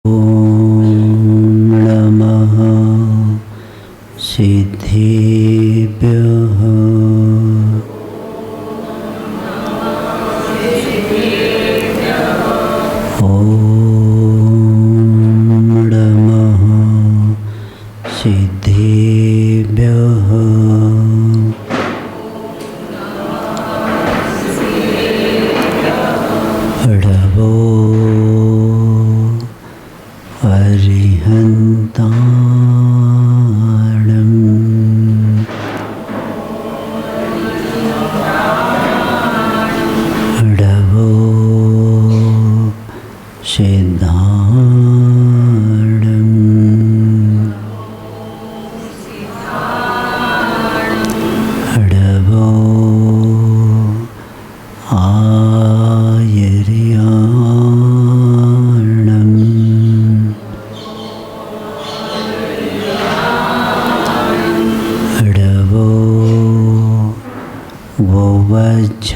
ॐ नमः सिद्धेभ्यः। ॐ नमः सिद्धेभ्यः। ढवो अरिहन्ताणम् ढवो सिद्धाणम् ढवो आयर्याणम् ढवो वज्झायाणम्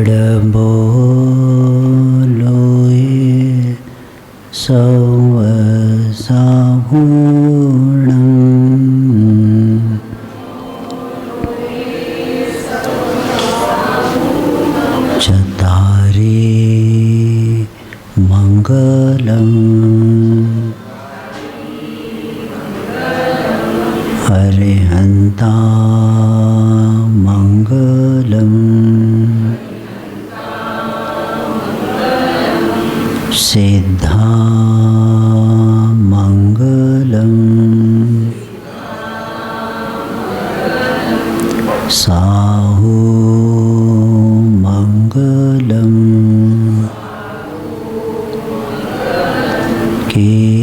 ढवो लोये सवसाहुणम् चतारे मङ्गलम् अरिहन्ता मङ्गलम् सिद्धा मङ्गलम् साहु मङ्गलम् केवलीपन्नतो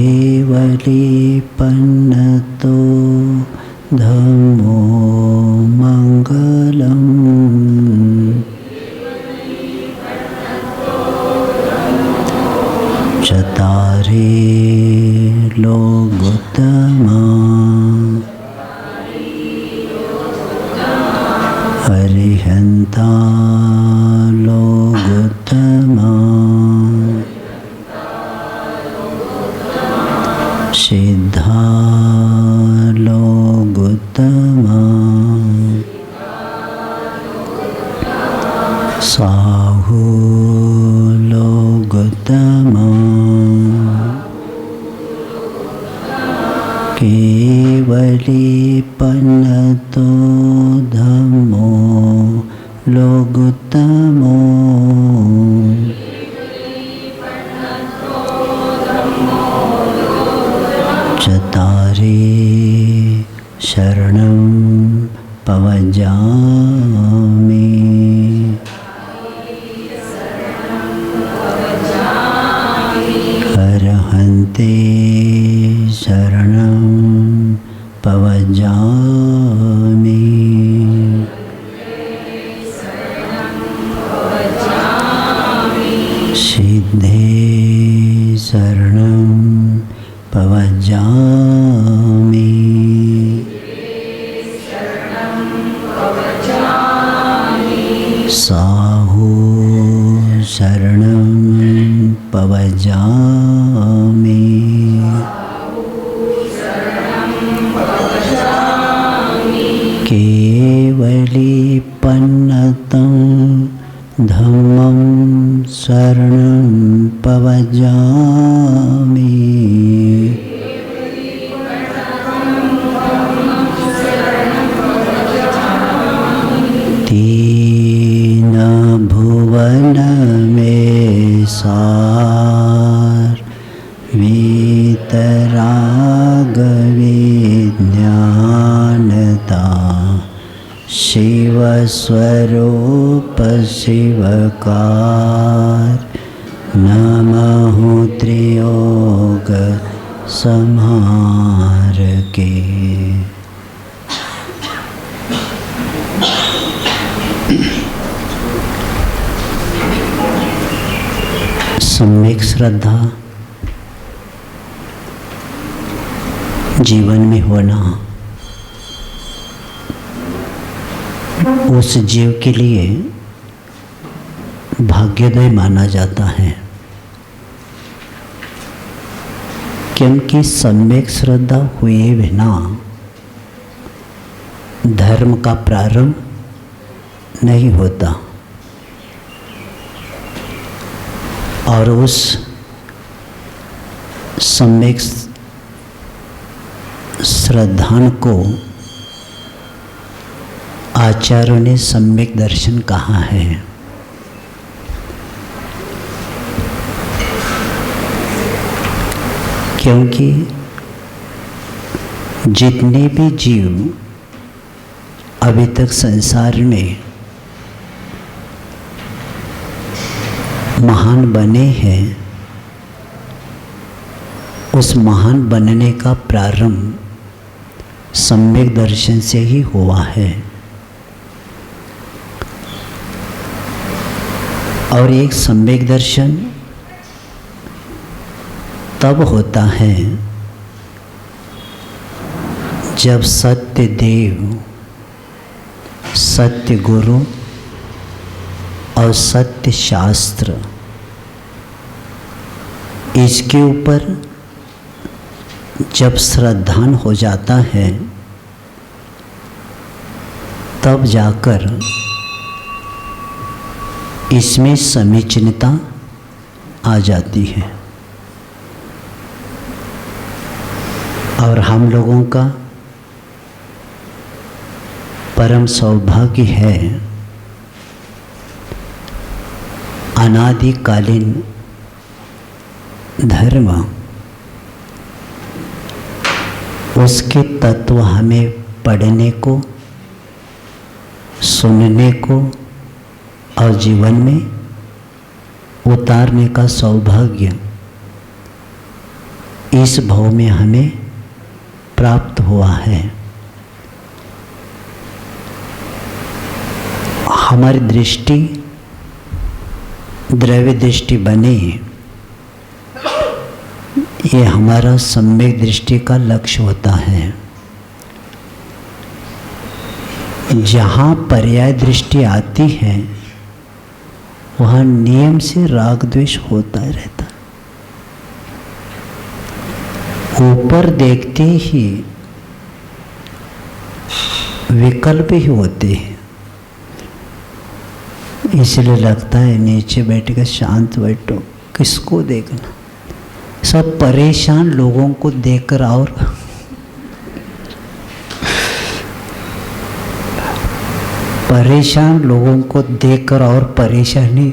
धम्मो मङ्गलम् चतारे लोकोत्तमा अरिहन्ता लोकोत्तमा सिद्धा लोकोत्तमा साहु लोकोत्तमा केवलीपन्नतो धम्मो लोकोत्तमो चतारे शरणं पवजामि अर्हन्ते शरणं पवजामि सिद्धे शरणं पवजामि साहु शरणं पवजामि केवलीपन्नतं धम्मं शरणं पवजामि तीन भुवन में सार वीतराग विज्ञानता शिव स्वरूप शिवकार नमः त्रियोग संहार के। सम्यक श्रद्धा जीवन में होना उस जीव के लिए भाग्योदय माना जाता है, क्योंकि सम्यक श्रद्धा हुए बिना धर्म का प्रारंभ नहीं होता। और उस सम्यक श्रद्धान को आचार्यों ने सम्यक दर्शन कहा है। क्योंकि जितने भी जीव अभी तक संसार में महान बने हैं, उस महान बनने का प्रारंभ सम्यक दर्शन से ही हुआ है। और एक सम्यक दर्शन तब होता है जब सत्य देव, सत्य गुरु और सत्य शास्त्र इसके ऊपर जब श्रद्धान हो जाता है, तब जाकर इसमें समीचीनता आ जाती है। और हम लोगों का परम सौभाग्य है, अनादिकालीन धर्म उसके तत्व हमें पढ़ने को, सुनने को और जीवन में उतारने का सौभाग्य इस भाव में हमें प्राप्त हुआ है। हमारी दृष्टि द्रव्य दृष्टि बने, ये हमारा सम्यक दृष्टि का लक्ष्य होता है। जहाँ पर्याय दृष्टि आती है वहाँ नियम से राग द्वेष होता रहता। ऊपर देखते ही विकल्प ही होते हैं, इसलिए लगता है नीचे बैठ कर शांत बैठो, किसको देखना। सब परेशान लोगों को देखकर और परेशान लोगों को देखकर और परेशानी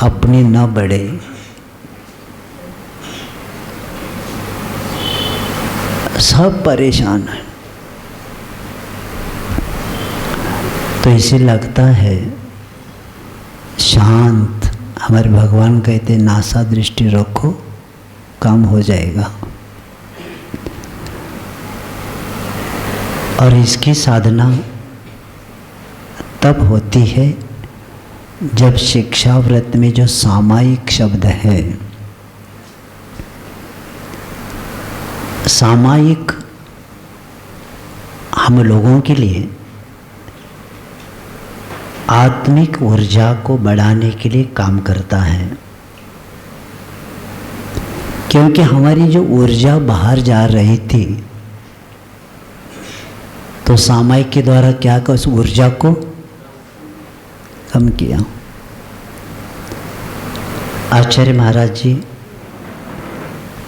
अपनी न बढ़े। सब परेशान है, तो इसे लगता है शांत। हमारे भगवान कहते नासा दृष्टि रखो, काम हो जाएगा। और इसकी साधना तब होती है जब शिक्षाव्रत में जो सामायिक शब्द है, सामायिक हम लोगों के लिए आत्मिक ऊर्जा को बढ़ाने के लिए काम करता है। क्योंकि हमारी जो ऊर्जा बाहर जा रही थी, तो सामायिक के द्वारा क्या कर उस ऊर्जा को कम किया। आचार्य महाराज जी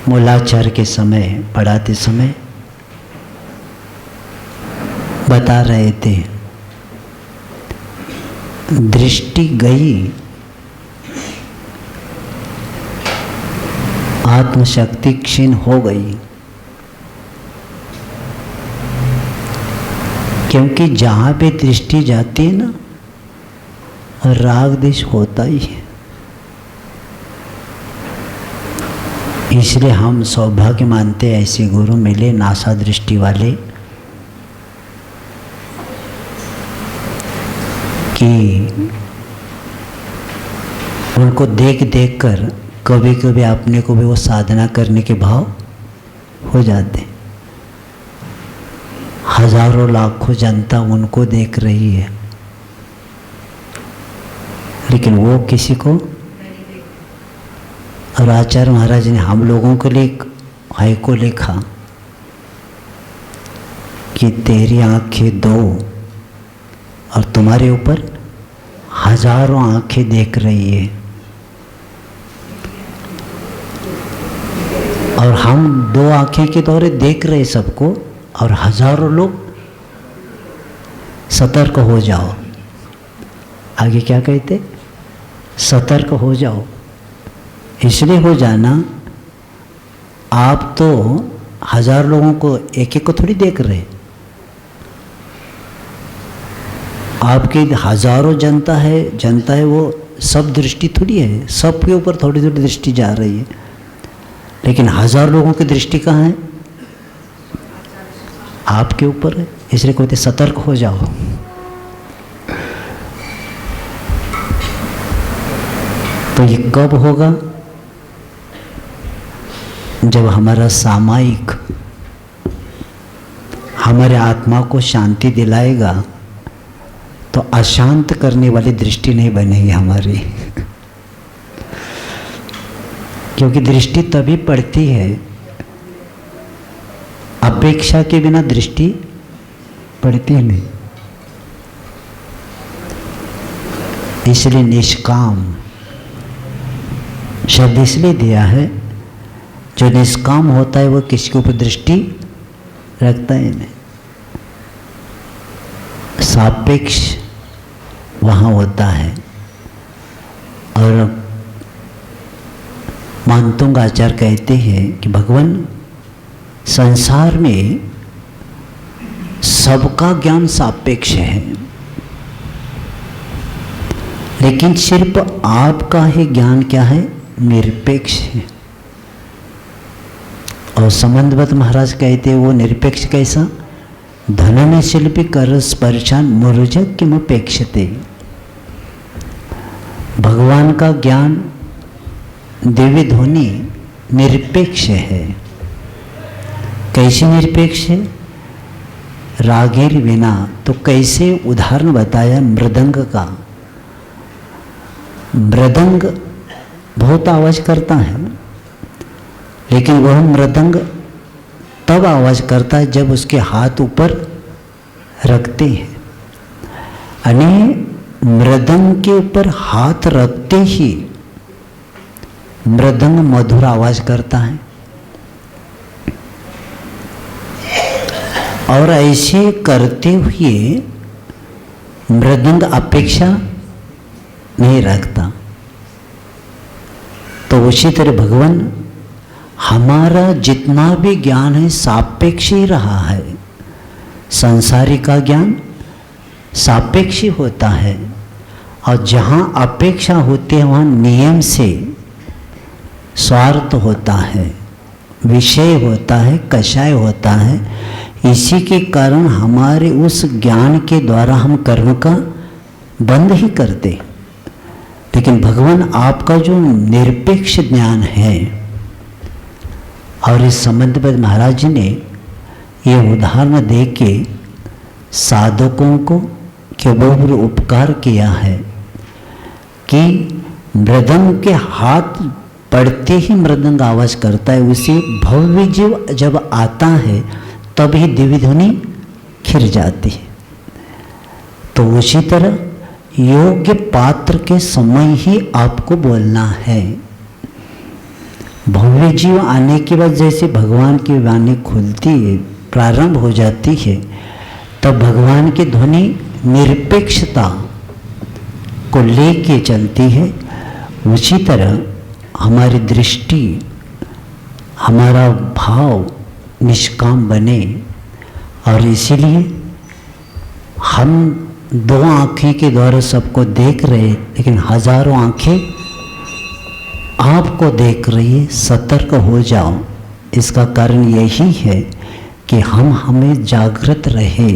मूलाचार के समय पढ़ाते समय बता रहे थे, दृष्टि गई, आत्मशक्ति क्षीण हो गई। क्योंकि जहाँ पे दृष्टि जाती है ना, राग द्वेष होता ही है। इसलिए हम सौभाग्य मानते ऐसे गुरु मिले नासा दृष्टि वाले कि उनको देख देख कर कभी कभी अपने को भी वो साधना करने के भाव हो जाते। हजारों लाखों जनता उनको देख रही है, लेकिन वो किसी को, और आचार्य महाराज ने हम लोगों के लिए हाय को लिखा कि तेरी आंखें दो और तुम्हारे ऊपर हजारों आंखें देख रही है, और हम दो आंखें के द्वारा देख रहे सबको, और हजारों लोग सतर्क हो जाओ। आगे क्या कहते? सतर्क हो जाओ। इसलिए हो जाना, आप तो हजार लोगों को एक एक को थोड़ी देख रहे, आपके हजारों जनता है, वो सब दृष्टि थोड़ी है, सबके ऊपर थोड़ी थोड़ी दृष्टि जा रही है, लेकिन हजार लोगों की दृष्टि कहाँ है? आपके ऊपर है। इसलिए कहते सतर्क हो जाओ। तो ये कब होगा? जब हमारा सामायिक हमारे आत्मा को शांति दिलाएगा, तो अशांत करने वाली दृष्टि नहीं बनेगी हमारी। क्योंकि दृष्टि तभी पड़ती है, अपेक्षा के बिना दृष्टि पड़ती नहीं। इसलिए निष्काम शब्द इसलिए दिया है, जो निष्काम होता है वो किसी के ऊपर दृष्टि रखता ही नहीं। सापेक्ष वहाँ होता है। और मानतुंग आचार्य कहते हैं कि भगवान संसार में सबका ज्ञान सापेक्ष है, लेकिन सिर्फ आपका ही ज्ञान क्या है? निरपेक्ष है। और संबंधवत महाराज कहते हैं वो निरपेक्ष कैसा? धनन शिल्पी कर स्पर्शान मुरुज किम अपेक्षते। भगवान का ज्ञान दिव्य ध्वनि निरपेक्ष है। कैसे निरपेक्ष है? रागेर बिना। तो कैसे? उदाहरण बताया मृदंग का। मृदंग बहुत आवाज करता है, लेकिन वह मृदंग तब आवाज करता है जब उसके हाथ ऊपर रखते हैं। यानी मृदंग के ऊपर हाथ रखते ही मृदंग मधुर आवाज करता है। और ऐसे करते हुए मृदंग अपेक्षा नहीं रखता। तो उसी तरह भगवान हमारा जितना भी ज्ञान है सापेक्ष ही रहा है। संसारी का ज्ञान सापेक्ष ही होता है, और जहाँ अपेक्षा होती है वहाँ नियम से स्वार्थ होता है, विषय होता है, कषाय होता है। इसी के कारण हमारे उस ज्ञान के द्वारा हम कर्म का बंद ही करते। लेकिन भगवान आपका जो निरपेक्ष ज्ञान है, और इस संबंध में महाराज ने ये उदाहरण दे के साधकों को केवल उपकार किया है कि मृदंग के हाथ पड़ते ही मृदंग आवाज करता है। उसे भव्य जीव जब आता है तब ही दिव्य ध्वनि खिर जाती है। तो उसी तरह योग्य पात्र के समय ही आपको बोलना है। भव्य जीव आने के बाद जैसे भगवान की वाणी खुलती है, प्रारंभ हो जाती है, तब भगवान की ध्वनि निरपेक्षता को लेके चलती है। उसी तरह हमारी दृष्टि, हमारा भाव निष्काम बने। और इसीलिए हम दो आँखें के द्वारा सबको देख रहे, लेकिन हजारों आँखें आपको देख रही है। सतर्क हो जाओ। इसका कारण यही है कि हम हमें जागृत रहे।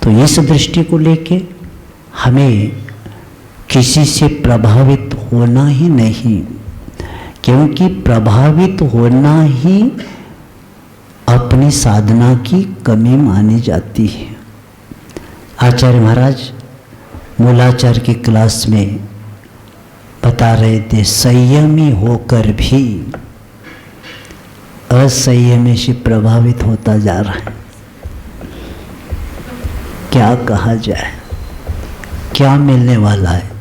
तो इस दृष्टि को लेके हमें किसी से प्रभावित होना ही नहीं, क्योंकि प्रभावित होना ही अपनी साधना की कमी मानी जाती है। आचार्य महाराज मूलाचार की क्लास में बता रहे थे, संयमी होकर भी असंयमी से प्रभावित होता जा रहा है। क्या कहा जाए, क्या मिलने वाला है?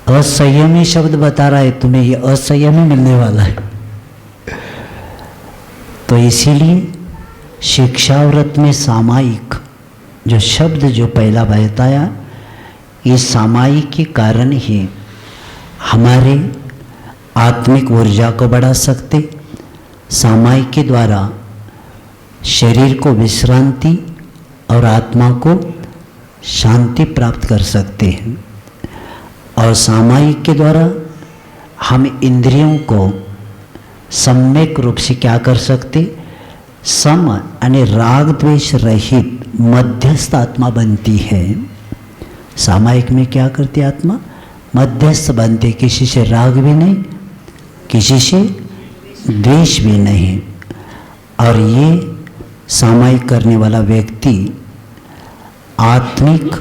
असंयमी शब्द बता रहा है तुम्हें, ये असंयमी मिलने वाला है। तो इसीलिए शिक्षाव्रत में सामायिक जो शब्द जो पहला बताया, ये सामायिक के कारण ही हमारे आत्मिक ऊर्जा को बढ़ा सकते, सामायिक के द्वारा शरीर को विश्रांति और आत्मा को शांति प्राप्त कर सकते हैं। और सामायिक के द्वारा हम इंद्रियों को सम्यक रूप से क्या कर सकते, सम यानी राग द्वेष रहित मध्यस्थ आत्मा बनती है। सामायिक में क्या करती आत्मा, मध्यस्थ बनती, किसी से राग भी नहीं, किसी से द्वेष भी नहीं। और ये सामायिक करने वाला व्यक्ति आत्मिक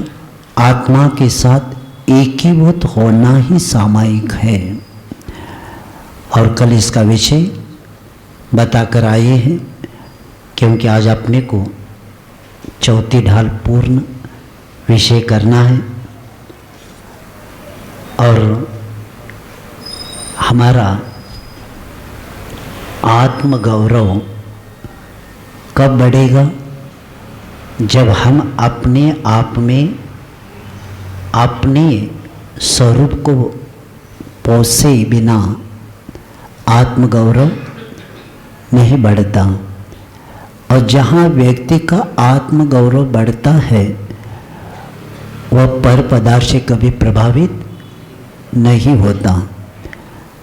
आत्मा के साथ एकीभूत होना ही सामायिक है। और कल इसका विषय बताकर आए हैं, क्योंकि आज अपने को चौथी ढाल पूर्ण विषय करना है। और हमारा आत्मगौरव कब बढ़ेगा, जब हम अपने आप में अपने स्वरूप को पोसे बिना आत्मगौरव नहीं बढ़ता। और जहाँ व्यक्ति का आत्मगौरव बढ़ता है वह पर पदार्थ से कभी प्रभावित नहीं होता।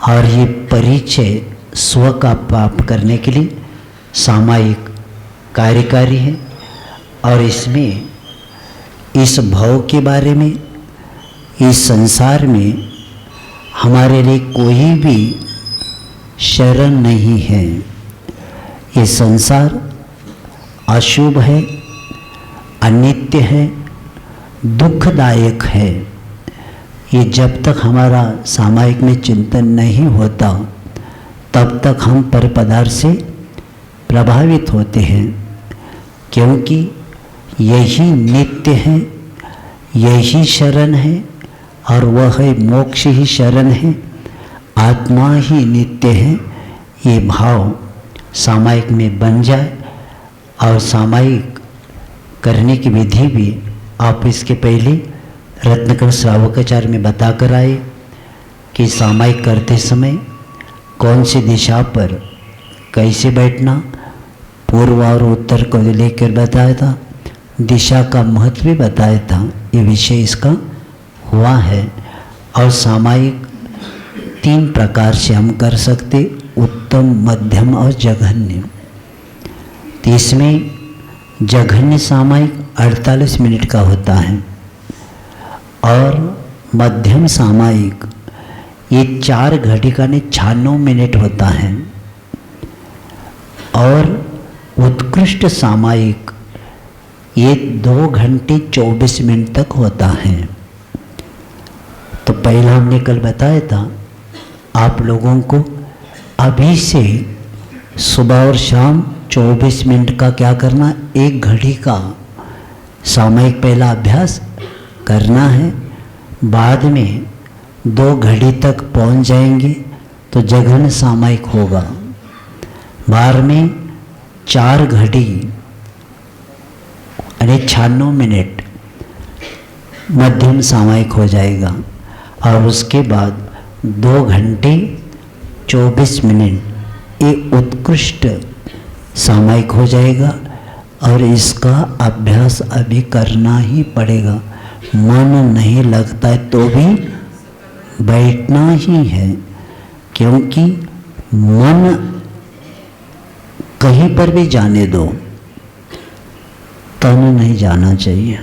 और ये परिचय स्व का प्राप्त करने के लिए सामायिक कार्यकारी है। और इसमें इस भव के बारे में, इस संसार में हमारे लिए कोई भी शरण नहीं है। ये संसार अशुभ है, अनित्य है, दुखदायक है। ये जब तक हमारा सामायिक में चिंतन नहीं होता तब तक हम पर पदार्थ से प्रभावित होते हैं, क्योंकि यही नित्य है, यही शरण है और वह है मोक्ष ही शरण है, आत्मा ही नित्य है। ये भाव सामायिक में बन जाए। और सामायिक करने की विधि भी आप इसके पहले रत्नकण श्रावकाचार्य में बता कर आए कि सामायिक करते समय कौन सी दिशा पर कैसे बैठना, पूर्व और उत्तर को लेकर बताया था, दिशा का महत्व भी बताया था। ये विषय इसका हुआ है। और सामायिक 3 प्रकार से हम कर सकते, उत्तम, मध्यम और जघन्य। तो इसमें जघन्य सामायिक 48 मिनट का होता है और मध्यम सामायिक ये 4 घड़ी का 96 मिनट होता है और उत्कृष्ट सामायिक ये 2 घंटे 24 मिनट तक होता है। तो पहला हमने कल बताया था आप लोगों को अभी से सुबह और शाम 24 मिनट का क्या करना, 1 घड़ी का सामायिक पहला अभ्यास करना है। बाद में 2 घड़ी तक पहुंच जाएंगे तो जघन्य सामायिक होगा। बाद में 4 घड़ी यानी 96 मिनट मध्यम सामायिक हो जाएगा और उसके बाद 2 घंटे 24 मिनट ये उत्कृष्ट सामायिक हो जाएगा। और इसका अभ्यास अभी करना ही पड़ेगा। मन नहीं लगता है तो भी बैठना ही है, क्योंकि मन कहीं पर भी जाने दो, तन नहीं जाना चाहिए।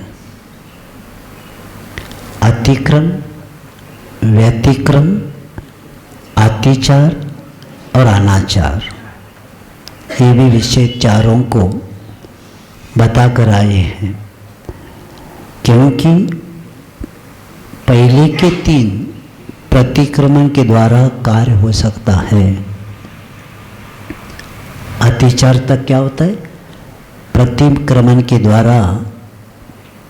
अतिक्रम, व्यतिक्रम, अतिचार और अनाचार, ये भी विषय चारों को बता कर आए हैं। क्योंकि पहले के 3 प्रतिक्रमण के द्वारा कार्य हो सकता है। अतिचार तक क्या होता है? प्रतिक्रमण के द्वारा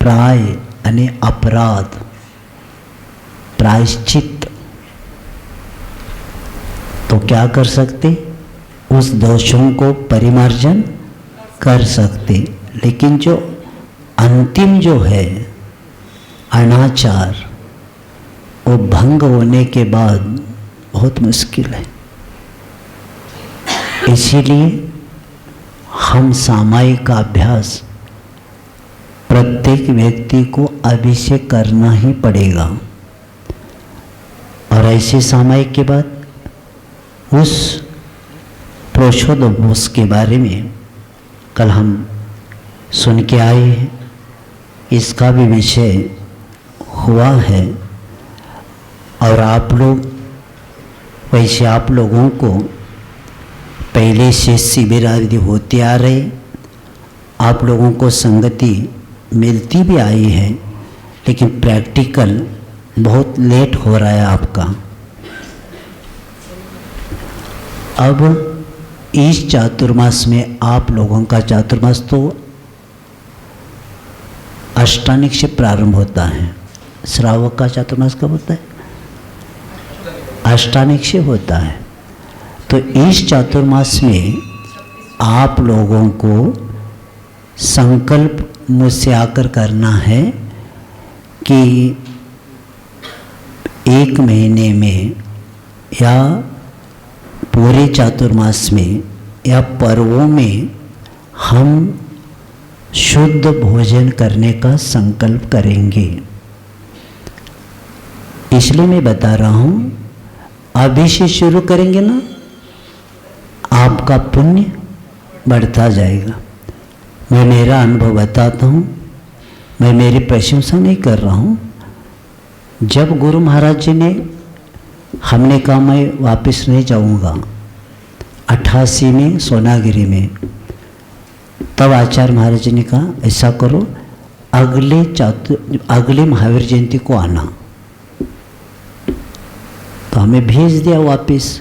प्राय यानी अपराध, प्रायश्चित तो क्या कर सकते? उस दोषों को परिमार्जन कर सकते। लेकिन जो अंतिम जो है अनाचार, वो भंग होने के बाद बहुत मुश्किल है। इसीलिए हम सामायिक का अभ्यास प्रत्येक व्यक्ति को अभी से करना ही पड़ेगा। और ऐसे सामायिक के बाद उस प्रोषोदोष के बारे में कल हम सुन के आए हैं, इसका भी विषय हुआ है। और आप लोग वैसे आप लोगों को पहले से शिविर आदि होते आ रहे, आप लोगों को संगति मिलती भी आई है, लेकिन प्रैक्टिकल बहुत लेट हो रहा है आपका। अब इस चातुर्मास में आप लोगों का चातुर्मास तो अष्टानिक से प्रारंभ होता है। श्रावक का चातुर्मास कब होता है? अष्टानिक से होता है। तो इस चातुर्मास में आप लोगों को संकल्प मुझसे आकर करना है कि 1 महीने में या पूरे चातुर्मास में या पर्वों में हम शुद्ध भोजन करने का संकल्प करेंगे। इसलिए मैं बता रहा हूँ, अभी से शुरू करेंगे ना, आपका पुण्य बढ़ता जाएगा। मैं मेरा अनुभव बताता हूँ, मैं मेरी प्रशंसा नहीं कर रहा हूँ। जब गुरु महाराज जी ने, हमने कहा मैं वापस नहीं जाऊँगा 88 में सोनागिरी में, तब आचार्य महाराज जी ने कहा ऐसा करो, अगले महावीर जयंती को आना। तो हमें भेज दिया वापस।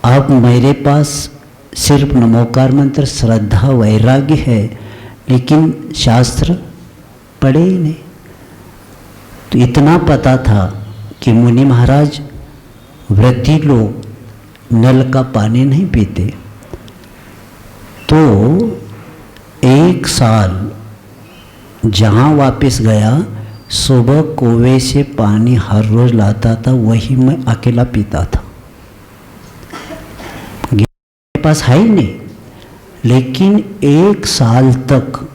अब मेरे पास सिर्फ नमोकार मंत्र, श्रद्धा, वैराग्य है, लेकिन शास्त्र पढ़े ही नहीं। तो इतना पता था कि मुनि महाराज, व्रती लोग नल का पानी नहीं पीते। तो 1 साल जहाँ वापस गया, सुबह कुएं से पानी हर रोज लाता था, वही मैं अकेला पीता था। मेरे पास है ही नहीं, लेकिन 1 साल तक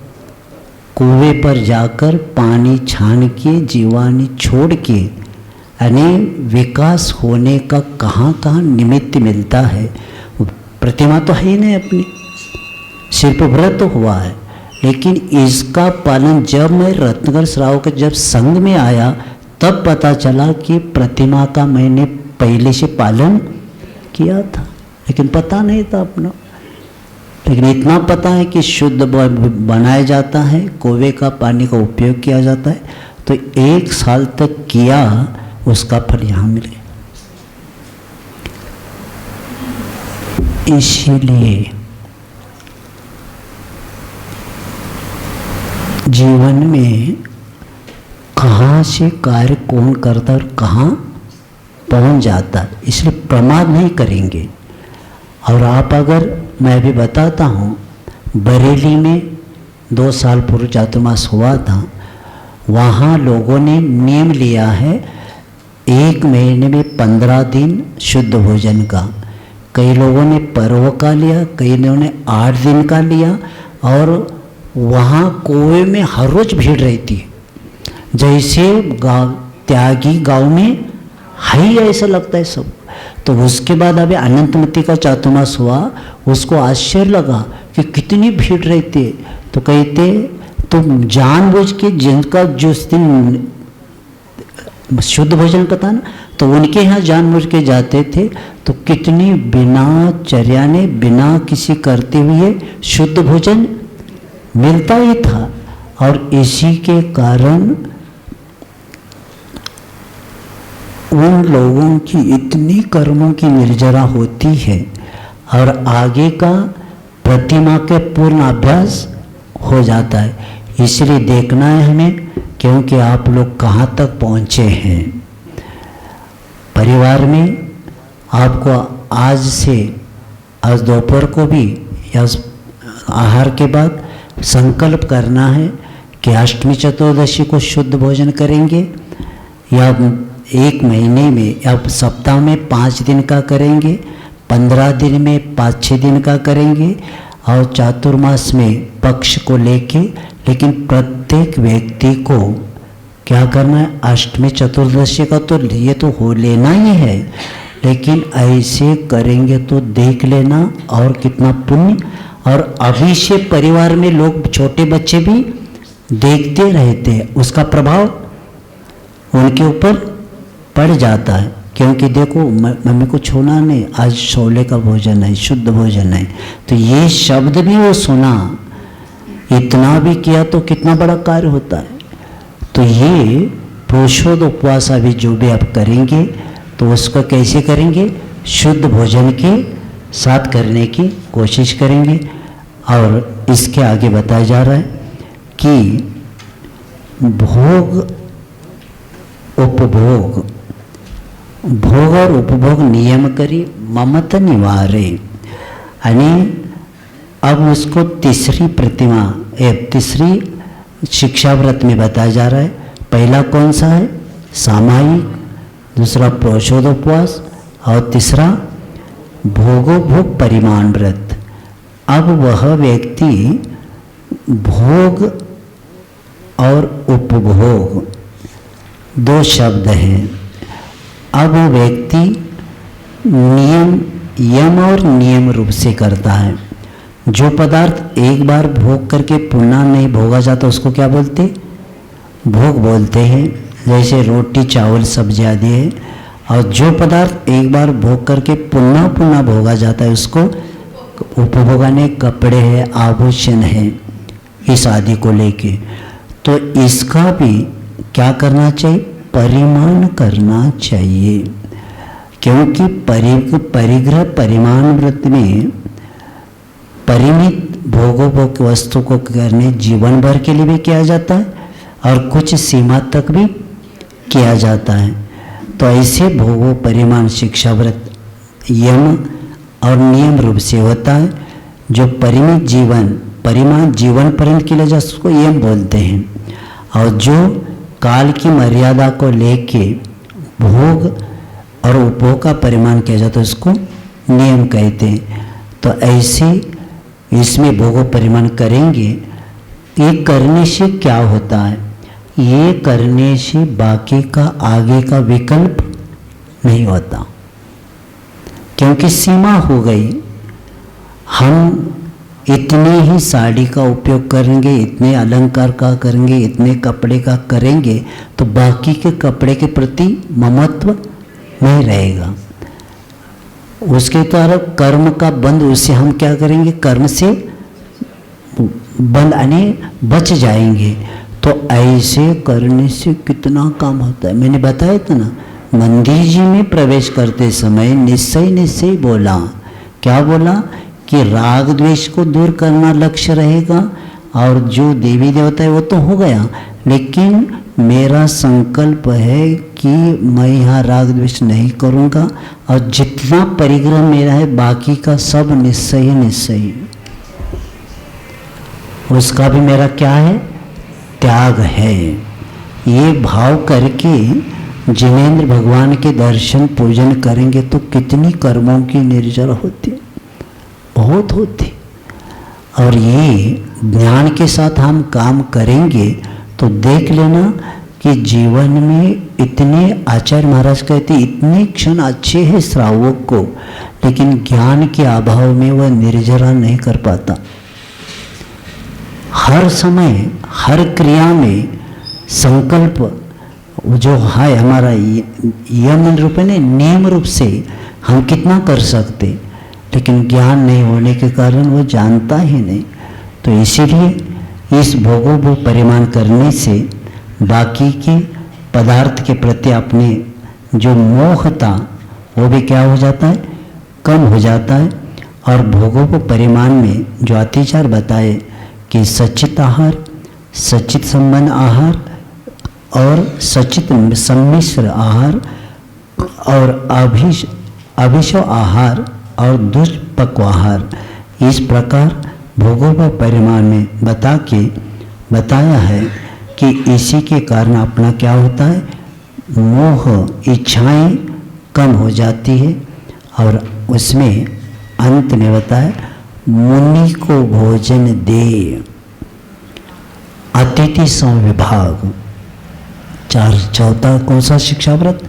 कुएं पर जाकर पानी छान के, जीवानी छोड़ के, यानी विकास होने का कहाँ कहाँ निमित्त मिलता है। प्रतिमा तो है ही नहीं अपनी, सिर्फ व्रत हुआ है, लेकिन इसका पालन जब मैं रत्नगर श्रावक के जब संघ में आया, तब पता चला कि प्रतिमा का मैंने पहले से पालन किया था, लेकिन पता नहीं था अपना। लेकिन इतना पता है कि शुद्ध बनाया जाता है, कुएं का पानी का उपयोग किया जाता है। तो 1 साल तक किया, उसका फल यहाँ मिले। इसीलिए जीवन में कहाँ से कार्य कौन करता है और कहाँ पहुँच जाता है, इसलिए प्रमाद नहीं करेंगे। और आप अगर, मैं भी बताता हूँ, बरेली में 2 साल पूर्व चातुर्मास हुआ था, वहाँ लोगों ने नियम लिया है 1 महीने में 15 दिन शुद्ध भोजन का। कई लोगों ने पर्व का लिया, कई लोगों ने 8 दिन का लिया। और वहाँ कुएं में हर रोज भीड़ रहती है, जैसे गाँव त्यागी गांव में है ही, ऐसा लगता है सब। तो उसके बाद अभी अनंतमती का चातुर्मास हुआ, उसको आश्चर्य लगा कि कितनी भीड़ रहती है। तो कहते तो जानबूझ के जिनका जिस दिन शुद्ध भोजन का था ना, तो उनके यहाँ जानबूझ के जाते थे। तो कितनी बिना चर्याने, बिना किसी करते हुए शुद्ध भोजन मिलता ही था। और इसी के कारण उन लोगों की इतनी कर्मों की निर्जरा होती है और आगे का प्रतिमा के पूर्ण अभ्यास हो जाता है। इसलिए देखना है हमें, क्योंकि आप लोग कहाँ तक पहुँचे हैं। परिवार में आपको आज दोपहर को भी या आहार के बाद संकल्प करना है कि अष्टमी चतुर्दशी को शुद्ध भोजन करेंगे, या 1 महीने में या सप्ताह में 5 दिन का करेंगे, 15 दिन में 5-6 दिन का करेंगे, और चातुर्मास में पक्ष को लेके। लेकिन प्रत्येक व्यक्ति को क्या करना है, अष्टमी चतुर्दशी का तो ये तो हो लेना ही है, लेकिन ऐसे करेंगे तो देख लेना और कितना पुण्य। और अभी से परिवार में लोग, छोटे बच्चे भी देखते रहते हैं, उसका प्रभाव उनके ऊपर पड़ जाता है। क्योंकि देखो मम्मी को छूना नहीं, आज शोले का भोजन है, शुद्ध भोजन है, तो ये शब्द भी वो सुना, इतना भी किया तो कितना बड़ा कार्य होता है। तो ये पुरुषोत्त उपवास अभी जो भी आप करेंगे तो उसको कैसे करेंगे, शुद्ध भोजन के साथ करने की कोशिश करेंगे। और इसके आगे बताया जा रहा है कि भोग उपभोग, भोग और उपभोग नियम करी ममत निवारे। यानी अब उसको तीसरी शिक्षाव्रत में बताया जा रहा है। पहला कौन सा है, सामायिक, दूसरा पुरुषोत्त उपवास, और तीसरा भोगोपभोग परिमाण व्रत। अब वह व्यक्ति भोग और उपभोग 2 शब्द हैं। अब वो व्यक्ति यम और नियम रूप से करता है। जो पदार्थ एक बार भोग करके पुनः नहीं भोगा जाता उसको क्या बोलते, भोग बोलते हैं। जैसे रोटी चावल सब्जी आदि है। और जो पदार्थ एक बार भोग करके पुनः भोगा जाता है उसको उपभोग, ने कपड़े है, आभूषण है, इस आदि को लेके। तो इसका भी क्या करना चाहिए, परिमाण करना चाहिए। क्योंकि परिग्रह परिमाण व्रत में परिमित भोगोपभोग वस्तु को करने जीवन भर के लिए भी किया जाता है और कुछ सीमा तक भी किया जाता है। तो ऐसे भोगो परिमाण शिक्षा व्रत यम और नियम रूप से होता है। जो परिमित जीवन परिमाण जीवन पर्यंत के लिए जो उसको यम बोलते हैं, और जो काल की मर्यादा को लेके भोग और उपभोग का परिमाण किया जाता है उसको नियम कहते हैं। तो ऐसे इसमें भोगो परिमाण करेंगे। ये करने से क्या होता है, ये करने से बाकी का आगे का विकल्प नहीं होता, क्योंकि सीमा हो गई। हम इतने ही साड़ी का उपयोग करेंगे, इतने अलंकार का करेंगे, इतने कपड़े का करेंगे, तो बाकी के कपड़े के प्रति ममत्व नहीं रहेगा। उसके द्वारा कर्म का बंध, उससे हम क्या करेंगे, कर्म से बंध यानी बच जाएंगे। तो ऐसे करने से कितना काम होता है। मैंने बताया था ना, मंदिर जी में प्रवेश करते समय निश्चय बोला, क्या बोला कि राग द्वेष को दूर करना लक्ष्य रहेगा, और जो देवी देवता है वो तो हो गया, लेकिन मेरा संकल्प है कि मैं यहाँ राग द्वेष नहीं करूँगा, और जितना परिग्रह मेरा है बाकी का सब निश्चय उसका भी मेरा क्या है, त्याग है। ये भाव करके जिनेंद्र भगवान के दर्शन पूजन करेंगे तो कितनी कर्मों की निर्जर होती, बहुत होती। और ये ज्ञान के साथ हम काम करेंगे तो देख लेना कि जीवन में इतने, आचार्य महाराज कहते इतने क्षण अच्छे हैं श्रावक को, लेकिन ज्ञान के अभाव में वह निर्जरा नहीं कर पाता। हर समय हर क्रिया में संकल्प जो है हमारा यम रूप है, नियम रूप से हम कितना कर सकते, लेकिन ज्ञान नहीं होने के कारण वो जानता ही नहीं। तो इसीलिए इस भोगोपभोग परिमाण करने से बाकी के पदार्थ के प्रति अपने जो मोह था वो भी क्या हो जाता है, कम हो जाता है। और भोगों को परिमाण में जो अतिचार बताए कि सचित आहार, सचित संबंध आहार और सचित सम्मिश्र आहार और अभिशव आहार और दुष्पक्व आहार, इस प्रकार भोगों का परिमाण में बताया है कि इसी के कारण अपना क्या होता है, मोह इच्छाएं कम हो जाती है। और उसमें अंत में बताया मुनि को भोजन दे, अतिथि संविभाग। चौथा कौन सा शिक्षा व्रत,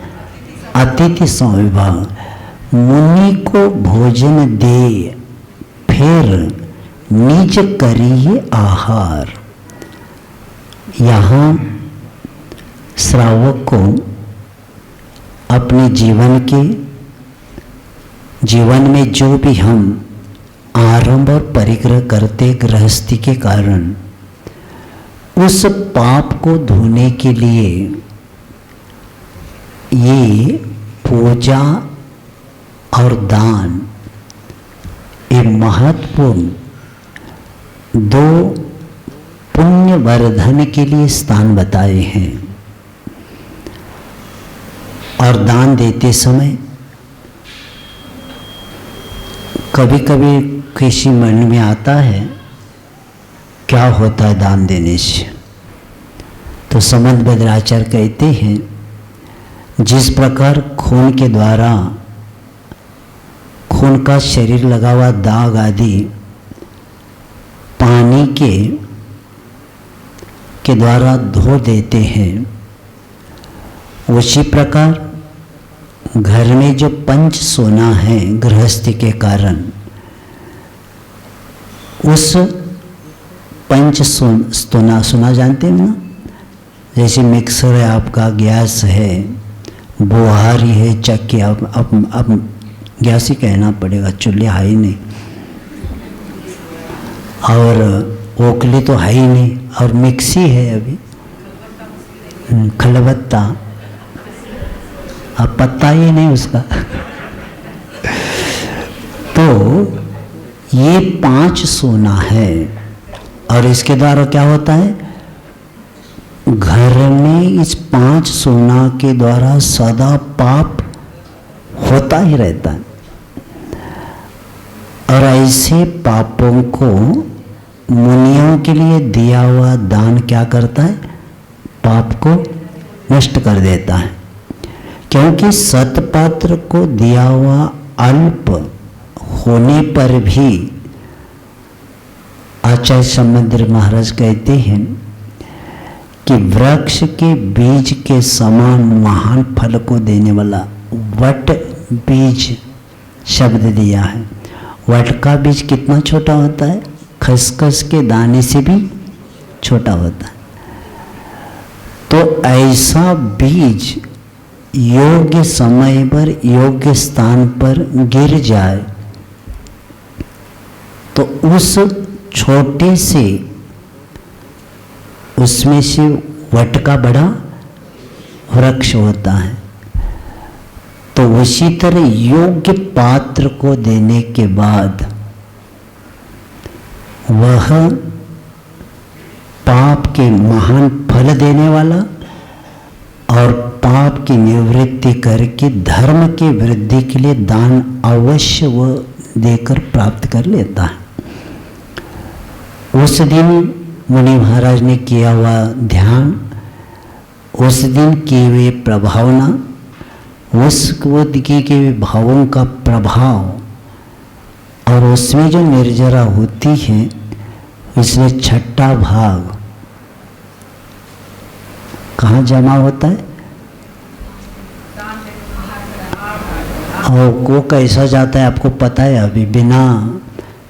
अतिथि संविभाग। मुनि को भोजन दे, फिर निज करिए आहार। यहाँ श्रावक को अपने जीवन में जो भी हम आरंभ और परिग्रह करते गृहस्थी के कारण, उस पाप को धोने के लिए ये पूजा और दान ये महत्वपूर्ण दो पुण्य वर्धन के लिए स्थान बताए हैं। और दान देते समय कभी कभी किसी मन में आता है क्या होता है दान देने से, तो समंत भद्राचार्य कहते हैं जिस प्रकार खून के द्वारा खून का शरीर लगा हुआ दाग आदि पानी के द्वारा धो देते हैं, उसी प्रकार घर में जो पंच सोना है गृहस्थी के कारण, उस पंच सोना जानते हैं ना, जैसे मिक्सर है आपका, गैस है, बुहारी है, चक्की, अब गैस ही कहना पड़ेगा, चूल्हे है ही नहीं, और ओखली तो है ही नहीं, और मिक्सी है अभी, खलबत्ता, अब पत्ता ही नहीं उसका। तो ये 5 सोना है, और इसके द्वारा क्या होता है, घर में इस 5 सोना के द्वारा सदा पाप होता ही रहता है। और ऐसे पापों को मुनियों के लिए दिया हुआ दान क्या करता है, पाप को नष्ट कर देता है। क्योंकि सतपात्र को दिया हुआ अल्प होने पर भी आचार्य समुद्र महाराज कहते हैं कि वृक्ष के बीज के समान महान फल को देने वाला वट बीज शब्द दिया है। वट का बीज कितना छोटा होता है, खसखस के दाने से भी छोटा होता है। तो ऐसा बीज योग्य समय पर योग्य स्थान पर गिर जाए तो उस छोटे से उसमें से वट का बड़ा वृक्ष होता है। तो उसी तरह योग्य पात्र को देने के बाद वह पाप के महान फल देने वाला और पाप की निवृत्ति करके धर्म की वृद्धि के लिए दान अवश्य वह देकर प्राप्त कर लेता है। उस दिन मुनि महाराज ने किया हुआ ध्यान, उस दिन किए हुए प्रभावना, उस की के भावों का प्रभाव और उसमें जो निर्जरा होती है, इसलिए 6ठा भाग कहाँ जमा होता है और वो कैसा जाता है आपको पता है। अभी बिना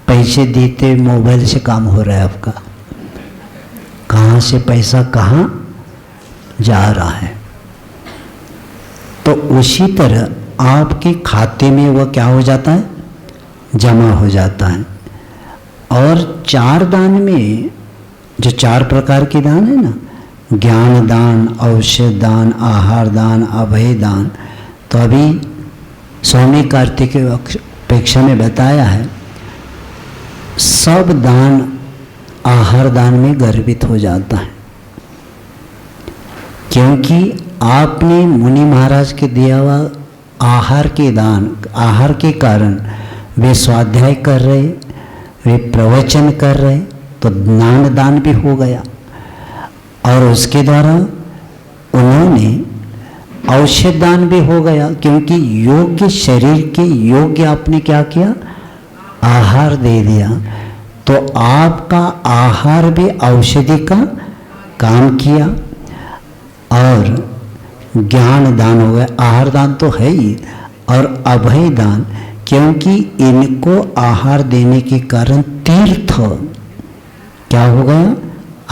पैसे देते मोबाइल से काम हो रहा है आपका, कहाँ से पैसा कहाँ जा रहा है। तो उसी तरह आपके खाते में वह क्या हो जाता है, जमा हो जाता है। और 4 दान में जो 4 प्रकार के दान है ना, ज्ञान दान, औषध दान, आहार दान, अभय दान, तो अभी स्वामी कार्तिक अपेक्षा में बताया है, सब दान आहार दान में गर्वित हो जाता है, क्योंकि आपने मुनि महाराज के दिया हुआ आहार के दान, आहार के कारण वे स्वाध्याय कर रहे, वे प्रवचन कर रहे, तो ज्ञान दान भी हो गया। और उसके द्वारा उन्होंने औषध दान भी हो गया, क्योंकि योग्य शरीर के योग्य आपने क्या किया, आहार दे दिया। तो आपका आहार भी औषधि का काम किया और ज्ञान दान हो गया। आहार दान तो है ही, और अभय दान, क्योंकि इनको आहार देने के कारण तीर्थ क्या हो गया,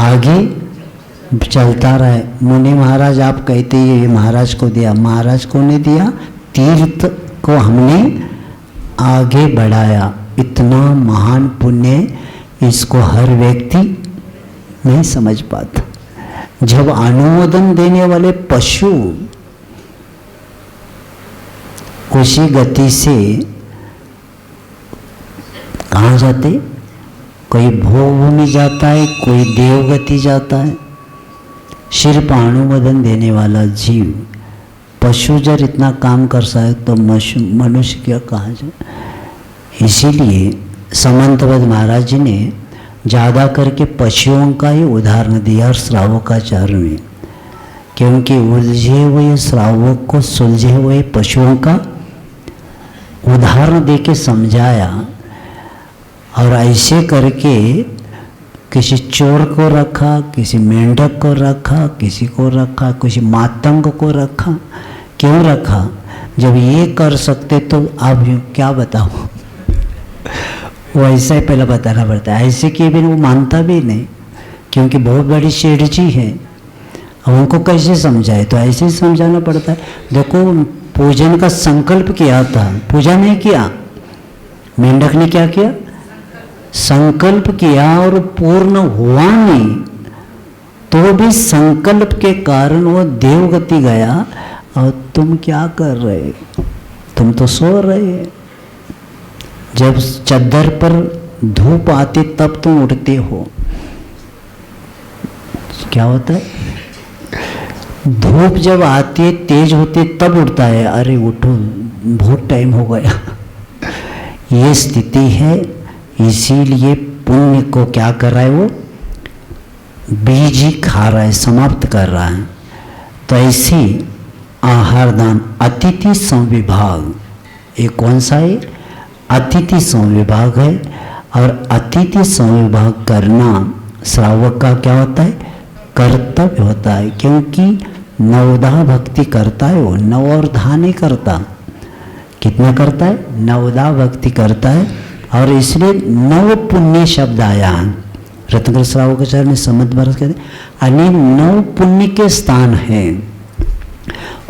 आगे चलता रहे। मुनि महाराज आप कहते ये महाराज को दिया, महाराज को नहीं दिया, तीर्थ को हमने आगे बढ़ाया। इतना महान पुण्य इसको हर व्यक्ति नहीं समझ पाता। जब अनुमोदन देने वाले पशु उसी गति से कहाँ जाते, कोई भोग भूमि जाता है, कोई देवगति जाता है। सिर्फ अनुमोदन देने वाला जीव, पशु जब इतना काम कर सकता है तो मनुष्य क्या कहा जाए। इसीलिए समंतवद महाराज जी ने ज़्यादा करके पशुओं का ही उदाहरण दिया श्रावकाचार्य में, क्योंकि उलझे हुए श्रावक को सुलझे हुए पशुओं का उदाहरण देके समझाया। और ऐसे करके किसी चोर को रखा, किसी मेंढक को रखा, किसी को रखा, किसी मातंग को रखा। क्यों रखा? जब ये कर सकते तो आप क्या बताओ, वो ऐसा ही पहले बताना पड़ता है। ऐसे किए बिना वो मानता भी नहीं, क्योंकि बहुत बड़ी शेरजी है। अब उनको कैसे समझाए, तो ऐसे ही समझाना पड़ता है। देखो पूजन का संकल्प किया था, पूजा नहीं किया। मेंढक ने क्या किया, संकल्प किया और पूर्ण हुआ नहीं, तो भी संकल्प के कारण वो देवगति गया। और तुम क्या कर रहे, तुम तो सो रहे। जब चद्दर पर धूप आती तब तुम उठते हो। क्या होता है, धूप जब आती है तेज होती है तब उठता है, अरे उठो बहुत टाइम हो गया। ये स्थिति है। इसीलिए पुण्य को क्या कर रहा है, वो बीज ही खा रहा है, समाप्त कर रहा है। तो ऐसे आहार दान, अतिथि संविभाग, ये कौन सा है, अतिथि संविभाग है। और अतिथि संविभाग करना श्रावक का क्या होता है, कर्तव्य होता है। क्योंकि नवधा भक्ति करता है वो, नव और धा नहीं करता। कितना करता है, नवधा भक्ति करता है। और इसलिए नव पुण्य शब्द आया है। रत्नकर श्रावकाचार्य ने समझ बरस कहते अने नव पुण्य के स्थान है,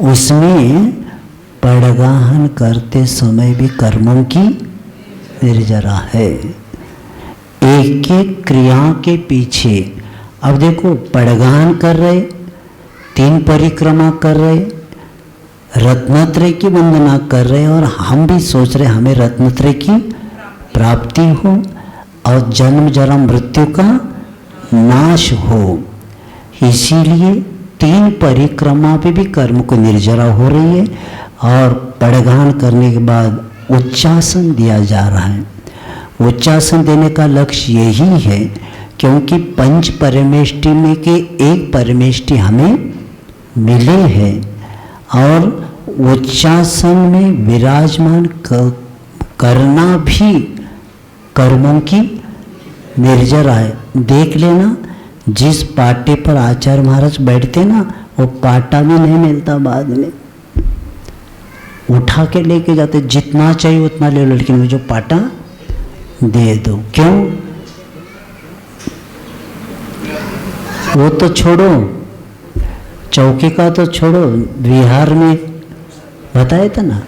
उसमें पड़गाहन करते समय भी कर्मों की निर्जरा है। एक एक क्रिया के पीछे, अब देखो पड़गाहन कर रहे, 3 परिक्रमा कर रहे, रत्नत्रय की वंदना कर रहे, और हम भी सोच रहे हमें रत्नत्रय की प्राप्ति हो और जन्म जरा मृत्यु का नाश हो। इसीलिए 3 परिक्रमा पे भी कर्म को निर्जरा हो रही है। और पड़गान करने के बाद उच्चासन दिया जा रहा है। उच्चासन देने का लक्ष्य यही है, क्योंकि 5 परमेष्टि में के एक परमेष्टि हमें मिले हैं। और उच्चासन में विराजमान करना भी कर्मों की निर्जरा है। देख लेना, जिस पाटे पर आचार्य महाराज बैठते ना, वो पाटा भी नहीं मिलता, बाद में उठा के लेके जाते, जितना चाहिए उतना ले लो, लेकिन वो जो पाटा दे दो। क्यों? वो तो छोड़ो, चौकी का तो छोड़ो, बिहार में बताया था ना,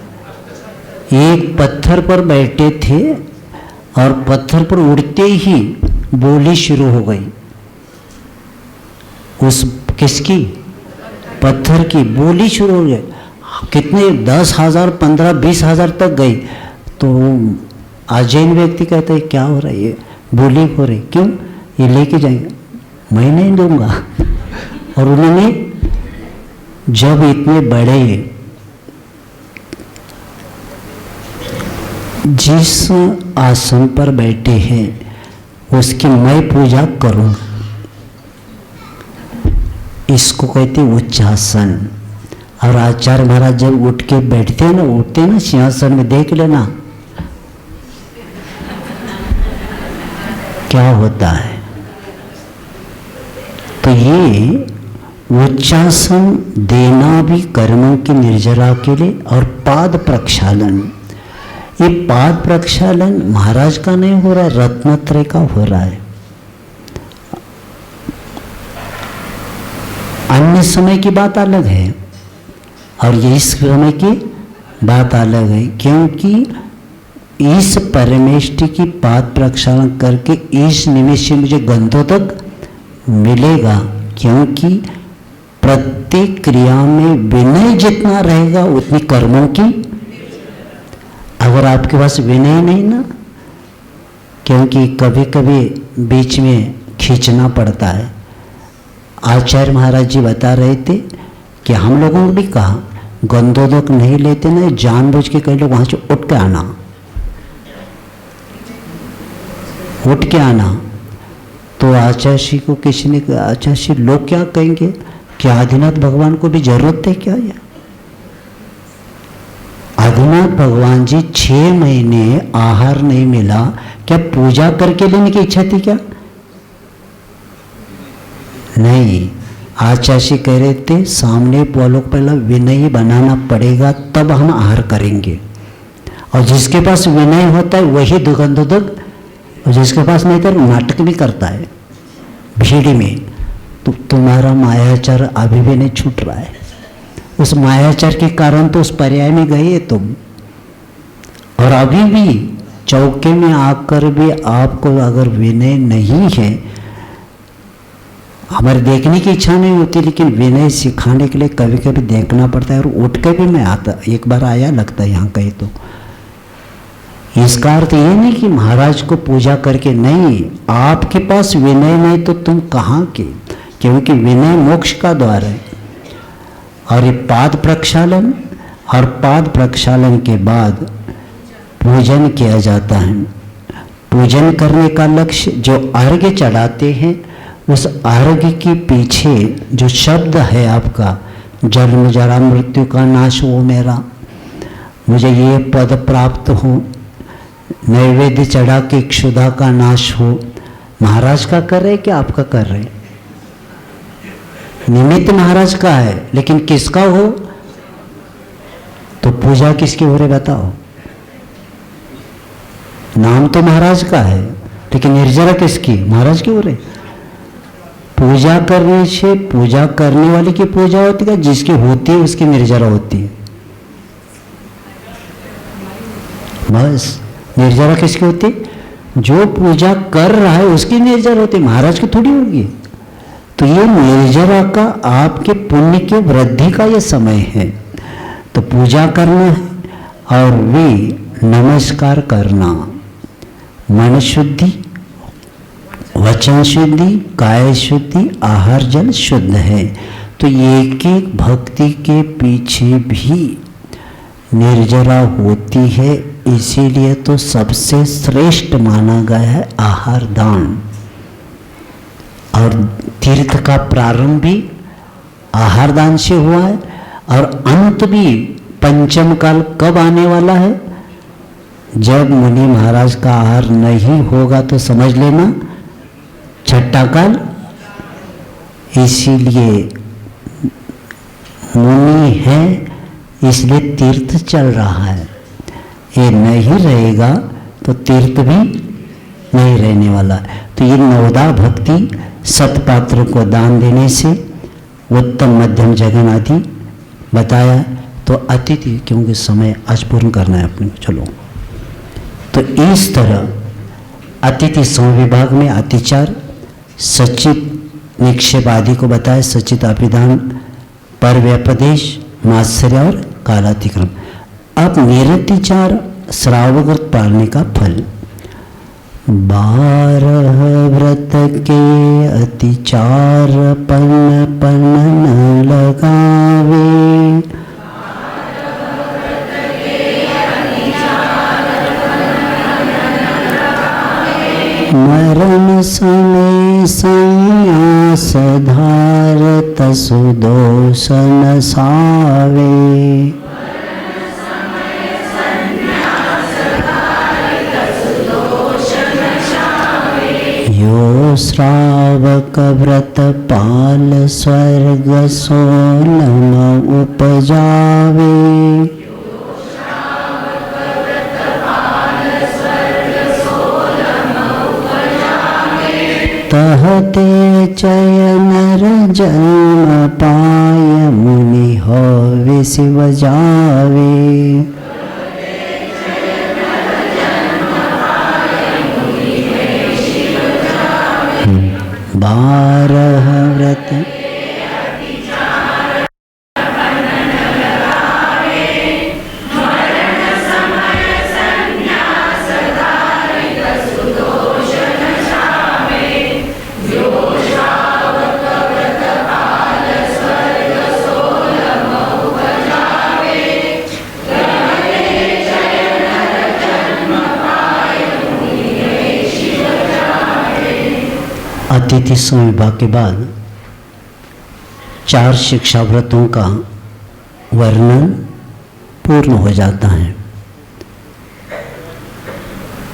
एक पत्थर पर बैठे थे और पत्थर पर उड़ते ही बोली शुरू हो गई। उस किसकी? पत्थर की बोली शुरू हो गई। कितने 10,000, 15, 20,000 तक गई। तो अजैन व्यक्ति कहते हैं क्या हो रहा है, ये बोली हो रही, क्यों, ये लेके जाएंगे, मैं नहीं दूंगा। और उन्होंने जब इतने बड़े जिस आसन पर बैठे हैं उसकी मैं पूजा करूं, इसको कहते उच्चासन। और आचार्य महाराज जब उठ के बैठते हैं ना, उठते हैं ना सिंहासन में, देख लेना क्या होता है। तो ये उच्चासन देना भी कर्मों की निर्जरा के लिए। और पाद प्रक्षालन, ये पाद प्रक्षालन महाराज का नहीं हो रहा है, रत्नत्रय का हो रहा है। अन्य समय की बात अलग है और ये इस समय की बात अलग है, क्योंकि इस परमेष्टि की पाद प्रक्षालन करके इस निमिष से मुझे गंधोदक मिलेगा, क्योंकि प्रत्येक क्रिया में विनय जितना रहेगा उतनी कर्मों की। अगर आपके पास विनय नहीं ना, क्योंकि कभी कभी बीच में खींचना पड़ता है। आचार्य महाराज जी बता रहे थे कि हम लोगों को भी कहा गंधोदक नहीं लेते ना, जानबूझ के कई लोग वहां से उठ के आना, उठ के आना। तो आचार्य जी को किसी ने कहा, आचार्य जी लोग क्या कहेंगे कि आदिनाथ भगवान को भी जरूरत है क्या? ये आदिनाथ भगवान जी 6 महीने आहार नहीं मिला, क्या पूजा करके लेने की इच्छा थी क्या? नहीं। आचार्य जी कह रहे थे सामने वालों को पहला विनयी बनाना पड़ेगा, तब हम आहार करेंगे। और जिसके पास विनय होता है वही दुगंधोदक, और जिसके पास नहीं तो नाटक भी करता है भीड़ में। तो तुम्हारा मायाचार अभी भी नहीं छूट रहा है। उस मायाचार के कारण तो उस पर्याय में गए तुम, और अभी भी चौके में आकर भी आपको अगर विनय नहीं है, हमारे देखने की इच्छा नहीं होती, लेकिन विनय सिखाने के लिए कभी कभी देखना पड़ता है। और उठ के भी मैं आता, एक बार आया लगता है यहाँ कहीं। तो इसका अर्थ ये नहीं कि महाराज को पूजा करके नहीं, आपके पास विनय नहीं तो तुम कहाँ के, क्योंकि विनय मोक्ष का द्वार है। और ये पाद प्रक्षालन, और पाद प्रक्षालन के बाद पूजन किया जाता है। पूजन करने का लक्ष्य, जो अर्घ्य चढ़ाते हैं उस अर्घ्य के पीछे जो शब्द है आपका, जन्म जरा मृत्यु का नाश हो मेरा, मुझे ये पद प्राप्त हो, नैवेद्य चढ़ा के क्षुधा का नाश हो, महाराज का कर रहे कि आपका कर रहे? निमित्त महाराज का है, लेकिन किसका हो? तो पूजा किसकी हो रही बताओ? नाम तो महाराज का है, लेकिन निर्जरा किसकी? महाराज की हो रही। पूजा करने से पूजा करने वाले की पूजा होती है, जिसकी होती है उसकी निर्जरा होती है। बस निर्जरा किसकी होती? जो पूजा कर रहा है उसकी निर्जरा होती, महाराज की थोड़ी होगी। तो ये निर्जरा का आपके पुण्य के वृद्धि का ये समय है। तो पूजा करना है और वे नमस्कार करना, मन शुद्धि, वचन शुद्धि, काय शुद्धि, आहार जल शुद्ध है। तो एक एक भक्ति के पीछे भी निर्जरा होती है, इसीलिए तो सबसे श्रेष्ठ माना गया है आहार दान। और तीर्थ का प्रारंभ भी आहार दान से हुआ है, और अंत भी पंचम काल कब आने वाला है? जब मुनि महाराज का आहार नहीं होगा तो समझ लेना छठा काल। इसीलिए मुनि है, इसलिए तीर्थ चल रहा है। ये नहीं रहेगा तो तीर्थ भी नहीं रहने वाला। तो ये नवदा भक्ति सतपात्र को दान देने से उत्तम मध्यम जगन आदि बताया। तो अतिथि, क्योंकि समय आज पूर्ण करना है अपने को, चलो। तो इस तरह अतिथि संविभाग में अतिचार, सचित निक्षेप आदि को बताया, सचित अभिधान, पर व्यपदेश, मात्सर्य और कालातिक्रम। अब निरतिचार श्रावक पालने का फल। 12 व्रत के अतिचार पन पन न लगावे। मरण समय संन्यास धारत सुदोष न सावे। यो श्रावक व्रत पाल स्वर्ग सोलम उपजावे। कहते चय नर जन्म पाय मुनि होवे शिव जावे। 12 व्रत अतिथि संविभाग के बाद 4 शिक्षा व्रतों का वर्णन पूर्ण हो जाता है,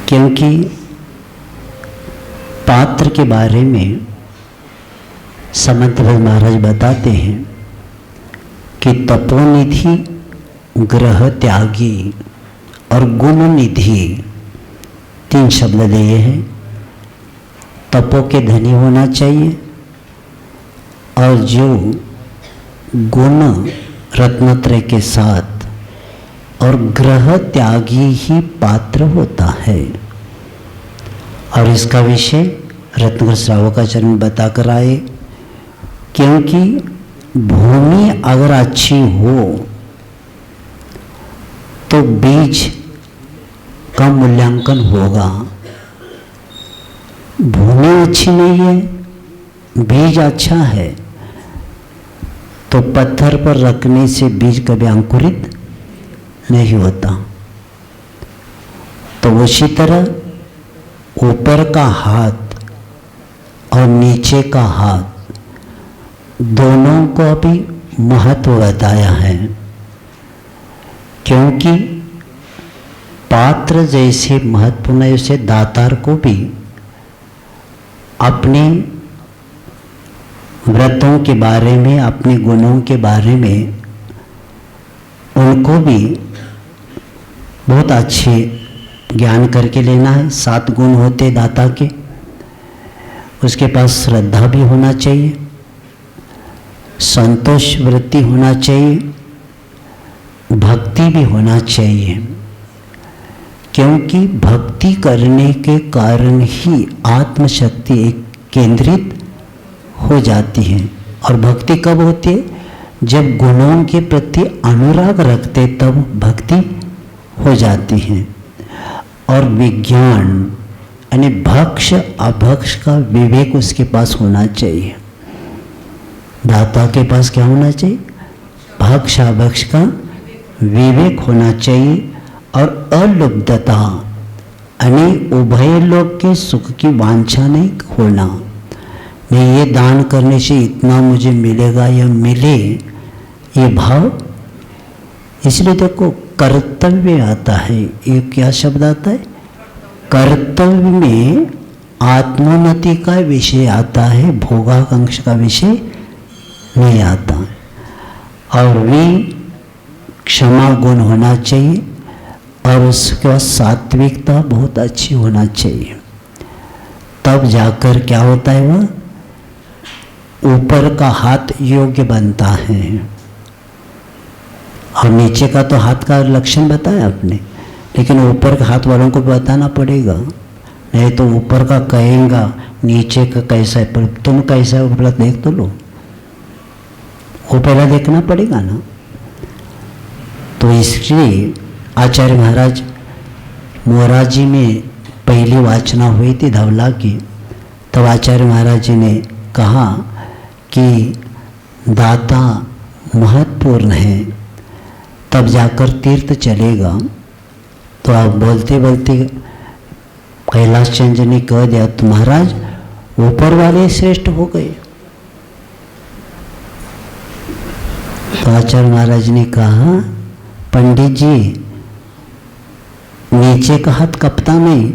क्योंकि पात्र के बारे में समंत महाराज बताते हैं कि तपोनिधि, ग्रह त्यागी और गुण निधि 3 शब्द दिए हैं। तपो के धनी होना चाहिए और जो गुण रत्नत्रय के साथ, और ग्रह त्यागी ही पात्र होता है। और इसका विषय रत्नकर श्रावकाचार्य में बताकर आए, क्योंकि भूमि अगर अच्छी हो तो बीज का मूल्यांकन होगा। भूमि अच्छी नहीं है, बीज अच्छा है, तो पत्थर पर रखने से बीज कभी अंकुरित नहीं होता। तो उसी तरह ऊपर का हाथ और नीचे का हाथ दोनों को भी महत्व बताया है, क्योंकि पात्र जैसे महत्वपूर्ण है, उसे दातार को भी अपने व्रतों के बारे में, अपने गुणों के बारे में उनको भी बहुत अच्छे ज्ञान करके लेना है। 7 गुण होते दाता के, उसके पास श्रद्धा भी होना चाहिए, संतोष वृत्ति होना चाहिए, भक्ति भी होना चाहिए, क्योंकि भक्ति करने के कारण ही आत्मशक्ति एक केंद्रित हो जाती है। और भक्ति कब होती है? जब गुणों के प्रति अनुराग रखते तब भक्ति हो जाती है। और विज्ञान यानी भक्ष अभक्ष का विवेक उसके पास होना चाहिए। दाता के पास क्या होना चाहिए? भक्ष अभक्ष का विवेक होना चाहिए। और अलुब्धता यानी उभय लोक के सुख की वांछा नहीं होना, नहीं ये दान करने से इतना मुझे मिलेगा या मिले, ये भाव। इसलिए देखो कर्तव्य आता है, ये क्या शब्द आता है? कर्तव्य में आत्मोन्नति का विषय आता है, भोगाकांक्षा का विषय नहीं आता। और वे क्षमा गुण होना चाहिए, और उसके बाद सात्विकता बहुत अच्छी होना चाहिए। तब जाकर क्या होता है? वह ऊपर का हाथ योग्य बनता है। और नीचे का तो हाथ का लक्षण बताया आपने, लेकिन ऊपर के हाथ वालों को बताना पड़ेगा, नहीं तो ऊपर का कहेगा नीचे का कैसा है, पर तुम कैसा है ऊपर देख तो लो, वो पहला देखना पड़ेगा ना। तो इसलिए आचार्य महाराज मोराजी में पहली वाचना हुई थी धवला की, तब आचार्य महाराज जी ने कहा कि दाता महत्वपूर्ण है, तब जाकर तीर्थ चलेगा। तो आप बोलते बोलते कैलाश चंद्र जी ने कह दिया तो महाराज ऊपर वाले श्रेष्ठ हो गए। तो आचार्य महाराज ने कहा पंडित जी नीचे का हाथ कपता नहीं,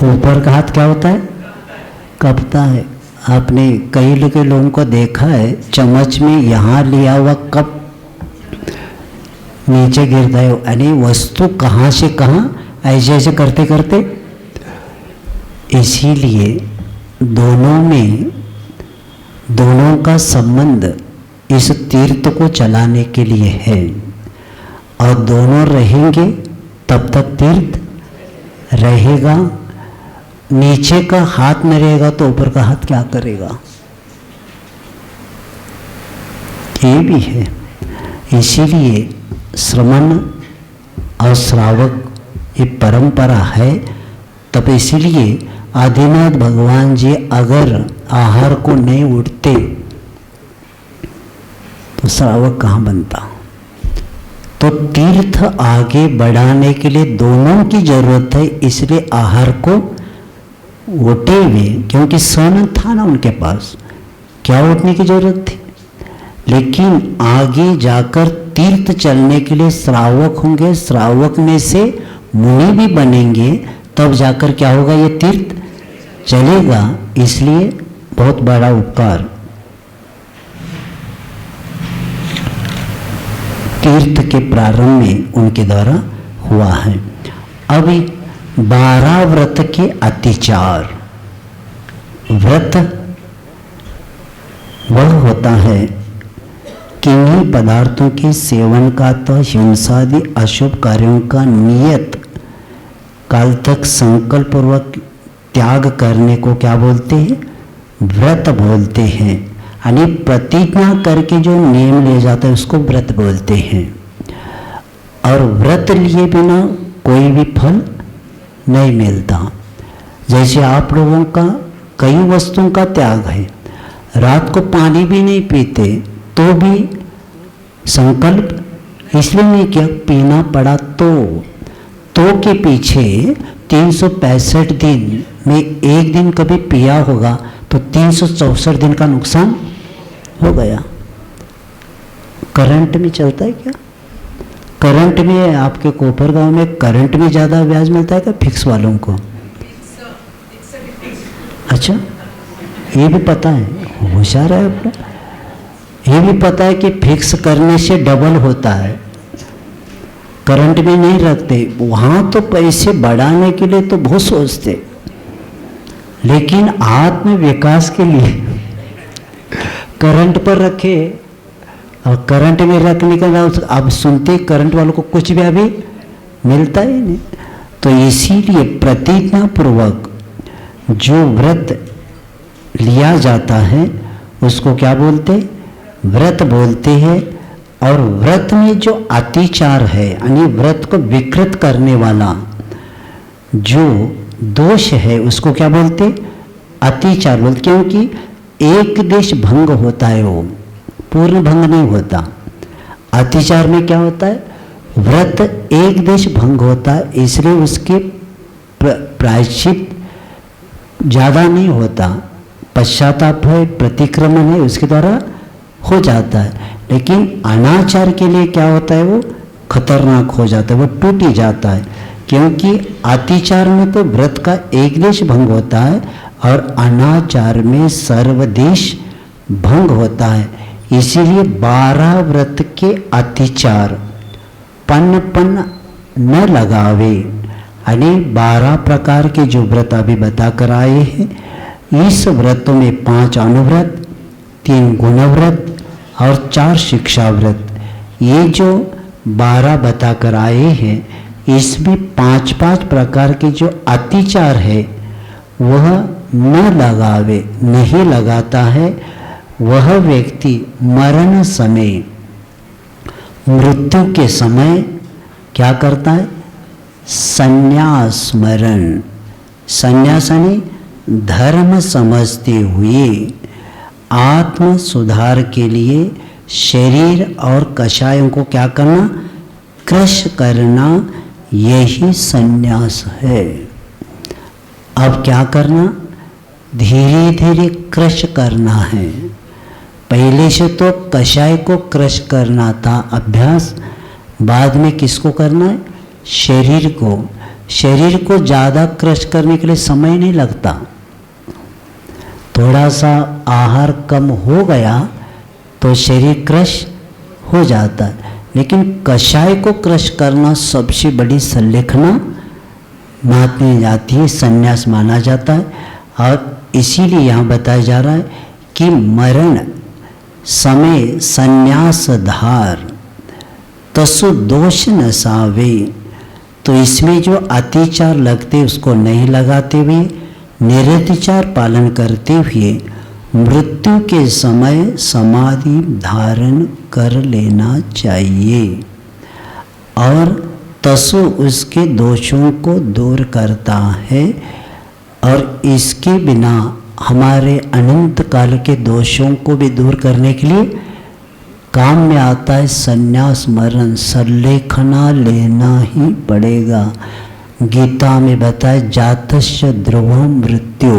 ऊपर का हाथ क्या होता है, कपता है। आपने कई लोगों को देखा है चम्मच में यहाँ लिया हुआ कप नीचे गिरता है, यानी वस्तु कहाँ से कहाँ ऐसे ऐसे करते करते। इसीलिए दोनों का संबंध इस तीर्थ को चलाने के लिए है, और दोनों रहेंगे तब तक तीर्थ रहेगा। नीचे का हाथ न रहेगा तो ऊपर का हाथ क्या करेगा, ये भी है। इसीलिए श्रमण और श्रावक ये परंपरा है। तब इसीलिए आदिनाथ भगवान जी अगर आहार को नहीं उठते तो श्रावक कहाँ बनता। तो तीर्थ आगे बढ़ाने के लिए दोनों की जरूरत है, इसलिए आहार को उठे हुए, क्योंकि सन था ना उनके पास, क्या उठने की जरूरत थी। लेकिन आगे जाकर तीर्थ चलने के लिए श्रावक होंगे, श्रावक में से मुनि भी बनेंगे, तब जाकर क्या होगा, ये तीर्थ चलेगा। इसलिए बहुत बड़ा उपकार तीर्थ के प्रारंभ में उनके द्वारा हुआ है। अभी 12 व्रत के अतिचार। व्रत वह होता है किन्हीं पदार्थों के सेवन का तो हिंसादि अशुभ कार्यों का नियत काल तक संकल्प पूर्वक त्याग करने को क्या बोलते हैं, व्रत बोलते हैं। यानी प्रतिज्ञा करके जो नियम ले जाता है उसको व्रत बोलते हैं। और व्रत लिए बिना कोई भी फल नहीं मिलता। जैसे आप लोगों का कई वस्तुओं का त्याग है, रात को पानी भी नहीं पीते तो भी संकल्प इसलिए नहीं किया, पीना पड़ा तो के पीछे 365 दिन में एक दिन कभी पिया होगा तो 364 दिन का नुकसान हो गया। करंट में चलता है क्या, करंट में आपके कोपर गांव में करंट में ज़्यादा ब्याज मिलता है क्या फिक्स वालों को? अच्छा, ये भी पता है, होशियार है आपको। ये भी पता है कि फिक्स करने से डबल होता है, करंट में नहीं रखते। वहाँ तो पैसे बढ़ाने के लिए तो बहुत सोचते, लेकिन आत्म विकास के लिए करंट पर रखे। और करंट में रखने का अब सुनते करंट वालों को कुछ भी अभी मिलता ही नहीं। तो इसीलिए प्रतिज्ञा पूर्वक जो व्रत लिया जाता है उसको क्या बोलते, व्रत बोलते हैं। और व्रत में जो अतिचार है, यानी व्रत को विकृत करने वाला जो दोष है उसको क्या बोलते, अतिचार बोलते। क्योंकि एक देश भंग होता है, वो पूर्ण भंग नहीं होता। अतिचार में क्या होता है, व्रत एक देश भंग होता है, इसलिए उसके प्रायश्चित ज़्यादा नहीं होता। पश्चाताप है, प्रतिक्रमण है, उसके द्वारा हो जाता है। लेकिन अनाचार के लिए क्या होता है, वो खतरनाक हो जाता है, वो टूट ही जाता है। क्योंकि अतिचार में तो व्रत का एक देश भंग होता है और अनाचार में सर्वदेश भंग होता है। इसीलिए 12 व्रत के अतिचार पन न लगावे, यानी 12 प्रकार के जो व्रत अभी बता कर आए हैं, इस व्रतों में 5 अनुव्रत, 3 गुणव्रत और 4 शिक्षा व्रत, ये जो 12 बता कर आए हैं, इसमें 5-5 प्रकार के जो अतिचार है वह न लगावे, नहीं लगाता है, वह व्यक्ति मरण समय मृत्यु के समय क्या करता है? संन्यास स्मरण। संन्यास यानी धर्म समझते हुए आत्म सुधार के लिए शरीर और कषायों को क्या करना? क्रश करना, यही संन्यास है। अब क्या करना? धीरे धीरे क्रश करना है। पहले से तो कषाय को क्रश करना था अभ्यास, बाद में किसको करना है? शरीर को। शरीर को ज़्यादा क्रश करने के लिए समय नहीं लगता। थोड़ा सा आहार कम हो गया तो शरीर क्रश हो जाता है, लेकिन कषाय को क्रश करना सबसे बड़ी संलेखना मानी जाती है, संन्यास माना जाता है। और इसीलिए यहाँ बताया जा रहा है कि मरण समय संन्यास धार तसु दोष न सावे। तो इसमें जो अतिचार लगते उसको नहीं लगाते हुए निरतिचार पालन करते हुए मृत्यु के समय समाधि धारण कर लेना चाहिए। और तसु उसके दोषों को दूर करता है, और इसके बिना हमारे अनंत काल के दोषों को भी दूर करने के लिए काम में आता है संन्यास मरण। संलेखना लेना ही पड़ेगा। गीता में बताया जातस्य ध्रुवं मृत्यु,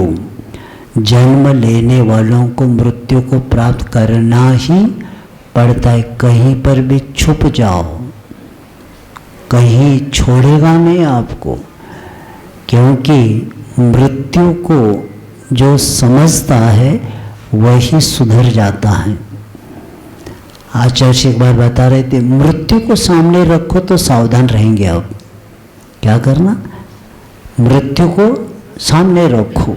जन्म लेने वालों को मृत्यु को प्राप्त करना ही पड़ता है। कहीं पर भी छुप जाओ, कहीं छोड़ेगा नहीं आपको, क्योंकि मृत्यु को जो समझता है वही सुधर जाता है। आचार्य एक बार बता रहे थे, मृत्यु को सामने रखो तो सावधान रहेंगे। अब क्या करना? मृत्यु को सामने रखो।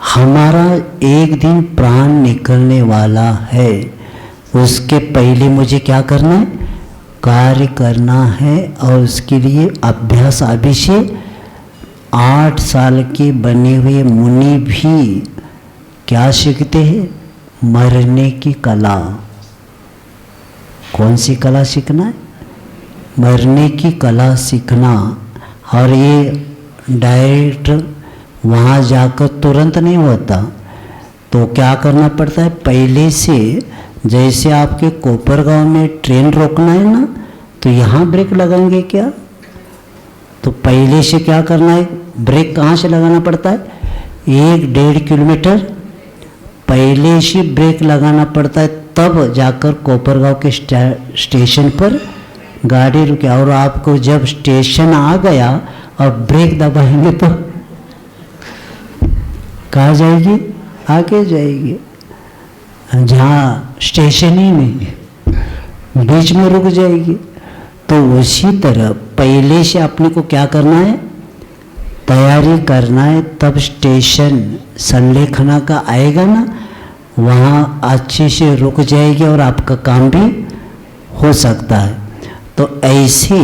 हमारा एक दिन प्राण निकलने वाला है, उसके पहले मुझे क्या करना है? कार्य करना है। और उसके लिए अभ्यास अभी से 8 साल के बने हुए मुनि भी क्या सीखते हैं? मरने की कला। कौन सी कला सीखना है? मरने की कला सीखना। और ये डायरेक्ट वहाँ जाकर तुरंत नहीं होता, तो क्या करना पड़ता है? पहले से, जैसे आपके कोपरगांव में ट्रेन रोकना है ना, तो यहाँ ब्रेक लगाएंगे क्या? तो पहले से क्या करना है? ब्रेक कहाँ से लगाना पड़ता है? 1-1.5 किलोमीटर पहले से ब्रेक लगाना पड़ता है, तब जाकर कोपरगांव के स्टेशन पर गाड़ी रुके। और आपको जब स्टेशन आ गया और ब्रेक दबाएंगे तो कहाँ जाएगी? आगे जाएगी, जहाँ स्टेशन ही नहीं है, बीच में रुक जाएगी। तो उसी तरह पहले से अपने को क्या करना है? तैयारी करना है, तब स्टेशन संलेखना का आएगा ना, वहाँ अच्छे से रुक जाएगी और आपका काम भी हो सकता है। तो ऐसे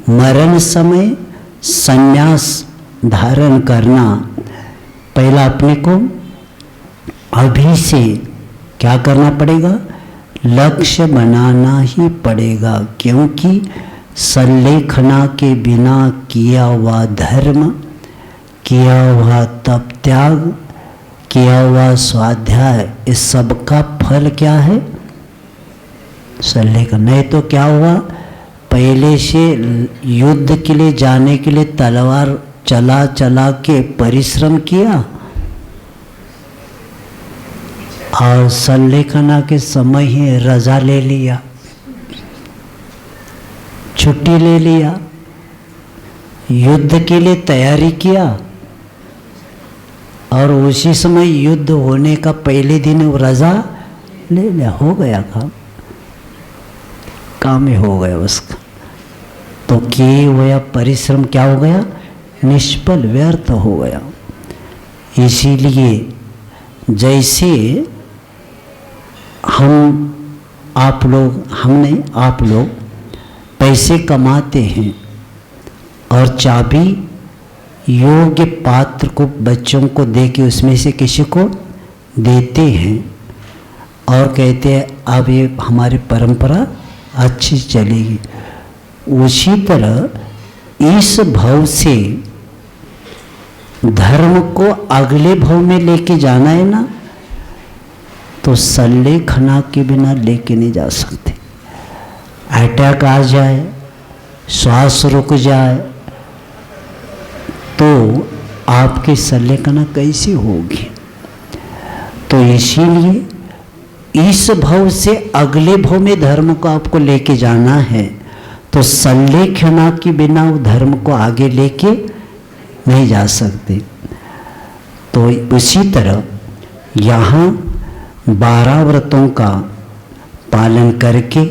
मरण समय संन्यास धारण करना, पहला अपने को अभी से क्या करना पड़ेगा? लक्ष्य बनाना ही पड़ेगा, क्योंकि संलेखना के बिना किया हुआ धर्म, किया हुआ तप त्याग, किया हुआ स्वाध्याय, इस सब का फल क्या है? संलेखन। नहीं तो क्या हुआ? पहले से युद्ध के लिए जाने के लिए तलवार चला चला के परिश्रम किया, और संलेखना के समय ही रजा ले लिया, छुट्टी ले लिया, युद्ध के लिए तैयारी किया, और उसी समय युद्ध होने का पहले दिन रजा ले लिया। हो गया काम ही हो गया उसका। तो किए हुआ परिश्रम क्या हो गया? निष्फल, व्यर्थ हो गया। इसीलिए जैसे आप लोग पैसे कमाते हैं और चाबी योग्य पात्र को, बच्चों को दे के उसमें से किसी को देते हैं और कहते हैं अब ये हमारी परंपरा अच्छी चलेगी। उसी तरह इस भव से धर्म को अगले भव में लेके जाना है ना, तो सल्ले खना के बिना लेके नहीं जा सकते। अटैक आ जाए, श्वास रुक जाए, तो आपकी सल्ले खना कैसी होगी। तो इसीलिए इस भव से अगले भव में धर्म को आपको लेके जाना है, तो सल्ले खना के बिना वो धर्म को आगे लेके नहीं जा सकते। तो उसी तरह यहाँ 12 व्रतों का पालन करके,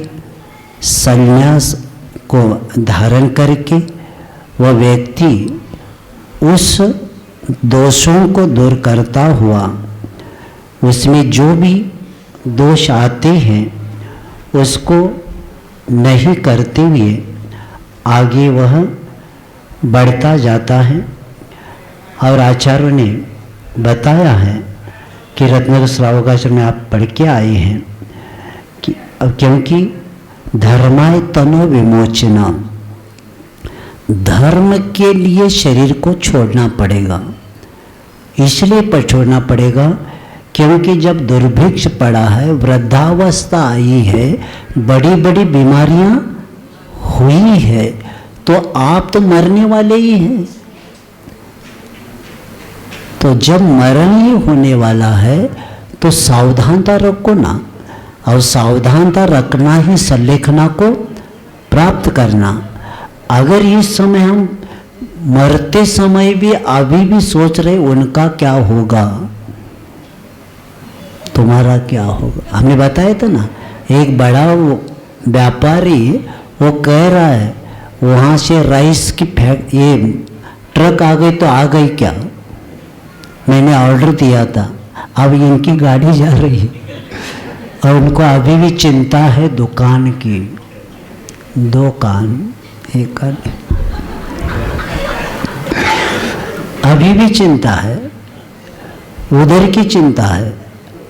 संन्यास को धारण करके वह व्यक्ति उस दोषों को दूर करता हुआ, उसमें जो भी दोष आते हैं उसको नहीं करते हुए आगे वह बढ़ता जाता है। और आचार्यों ने बताया है कि रत्नाकर श्रावकाचार्य में आप पढ़ के आए हैं कि क्योंकि धर्माय तनो विमोचना, धर्म के लिए शरीर को छोड़ना पड़ेगा। इसलिए पर छोड़ना पड़ेगा क्योंकि जब दुर्भिक्ष पड़ा है, वृद्धावस्था आई है, बड़ी बड़ी बीमारियां हुई है, तो आप तो मरने वाले ही हैं। तो जब मरण ही होने वाला है तो सावधानता रखो ना, और सावधानता रखना ही सल्लेखना को प्राप्त करना। अगर इस समय हम मरते समय भी अभी भी सोच रहे उनका क्या होगा, तुम्हारा क्या होगा। हमने बताया था ना, एक बड़ा व्यापारी वो कह रहा है वहाँ से राइस की ये ट्रक आ गई तो आ गई क्या, मैंने ऑर्डर दिया था, अब इनकी गाड़ी जा रही है और उनको अभी भी चिंता है दुकान की। दुकान एक अभी भी चिंता है, उधर की चिंता है,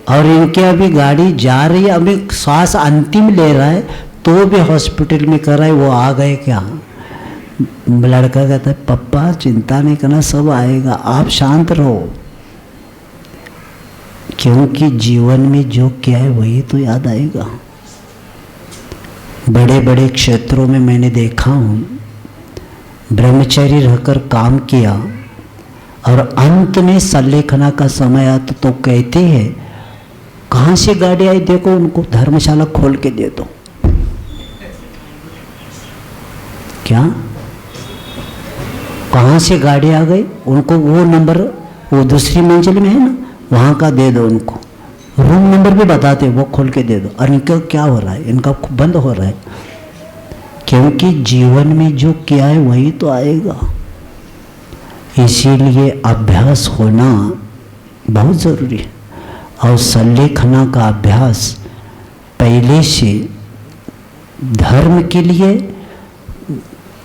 और इनके अभी गाड़ी जा रही है, अभी श्वास अंतिम ले रहा है तो भी हॉस्पिटल में कर रहा है, वो आ गए क्या। लड़का कहता है पप्पा चिंता नहीं करना, सब आएगा, आप शांत रहो। क्योंकि जीवन में जो क्या है वही तो याद आएगा। बड़े बड़े क्षेत्रों में मैंने देखा हूँ, ब्रह्मचारी रहकर काम किया और अंत में सल्लेखना का समय आता तो कहते हैं कहाँ से गाड़ी आई, देखो उनको धर्मशाला खोल के दे दो। क्या कहाँ से गाड़ी आ गई, उनको वो नंबर वो दूसरी मंजिल में है ना, वहाँ का दे दो, उनको रूम नंबर भी बताते, वो खोल के दे दो। और इनका क्या हो रहा है, इनका बंद हो रहा है। क्योंकि जीवन में जो किया है वही तो आएगा। इसीलिए अभ्यास होना बहुत ज़रूरी है। और सल्लेखना का अभ्यास पहले से धर्म के लिए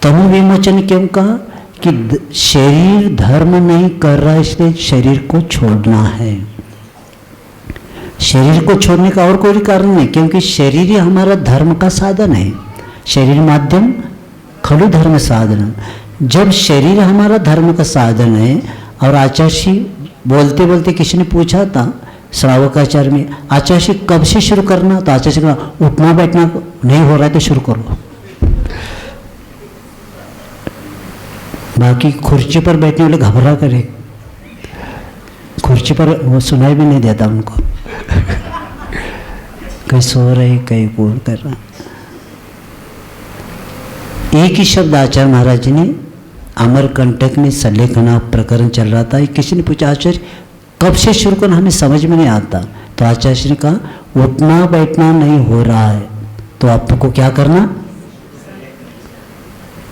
तनु विमोचन क्यों कहा कि शरीर धर्म नहीं कर रहा, इसलिए शरीर को छोड़ना है। शरीर को छोड़ने का और कोई कारण नहीं, क्योंकि शरीर ही हमारा धर्म का साधन है। शरीर माध्यम खलु धर्म साधन। जब शरीर हमारा धर्म का साधन है, और आचार्य बोलते बोलते किसी ने पूछा था श्रावकाचार्य में, आचार्य कब से शुरू करना, तो आचार्य कहा उठना बैठना नहीं हो रहा है तो शुरू करो। बाकी कुर्सी पर बैठने वाले घबरा करे, कुर्सी पर वो सुनाई भी नहीं देता उनको कहीं सो रहे कहीं कूद कर रहा। एक ही शब्द आचार्य महाराज जी ने अमरकंटक में सल्लेखना प्रकरण चल रहा था, किसी ने पूछा आचार्य कब से शुरू करना, हमें समझ में नहीं आता। तो आचार्य ने कहा उठना बैठना नहीं हो रहा है तो आपको क्या करना,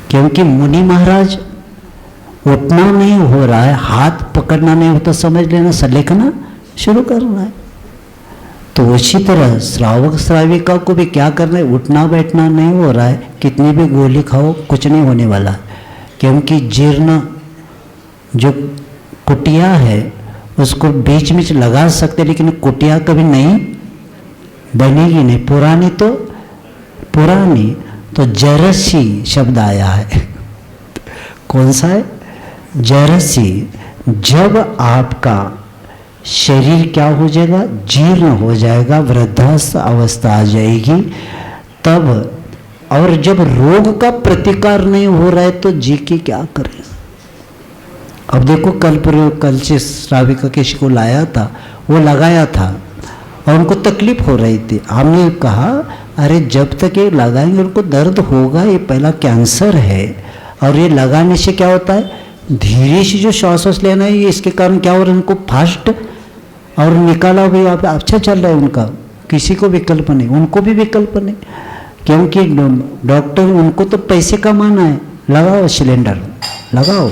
क्योंकि मुनि महाराज उठना नहीं हो रहा है, हाथ पकड़ना नहीं हो तो समझ लेना सल्लेखना शुरू करना है। तो उसी तरह श्रावक श्राविका को भी क्या करना है, उठना बैठना नहीं हो रहा है, कितनी भी गोली खाओ कुछ नहीं होने वाला। क्योंकि जीर्ण जो कुटिया है उसको बीच में लगा सकते, लेकिन कुटिया कभी नहीं बनेगी नहीं। पुरानी, तो जरसी शब्द आया है। कौन सा है? जरसी। जब आपका शरीर क्या हो जाएगा? जीर्ण हो जाएगा, वृद्धावस्था अवस्था आ जाएगी तब। और जब रोग का प्रतिकार नहीं हो रहा है तो जी के क्या करें? अब देखो, कल से श्राविका किसी को लाया था, वो लगाया था और उनको तकलीफ हो रही थी। हमने कहा अरे जब तक ये लगाएंगे उनको दर्द होगा, ये पहला कैंसर है। और ये लगाने से क्या होता है? धीरे से जो श्वास लेना है, ये इसके कारण क्या हो रहा है? उनको फास्ट और निकाला भी आप अच्छा चल रहा है उनका, किसी को विकल्प नहीं, उनको भी विकल्प नहीं, क्योंकि डॉक्टर उनको तो पैसे कमाना है। लगाओ सिलेंडर, लगाओ।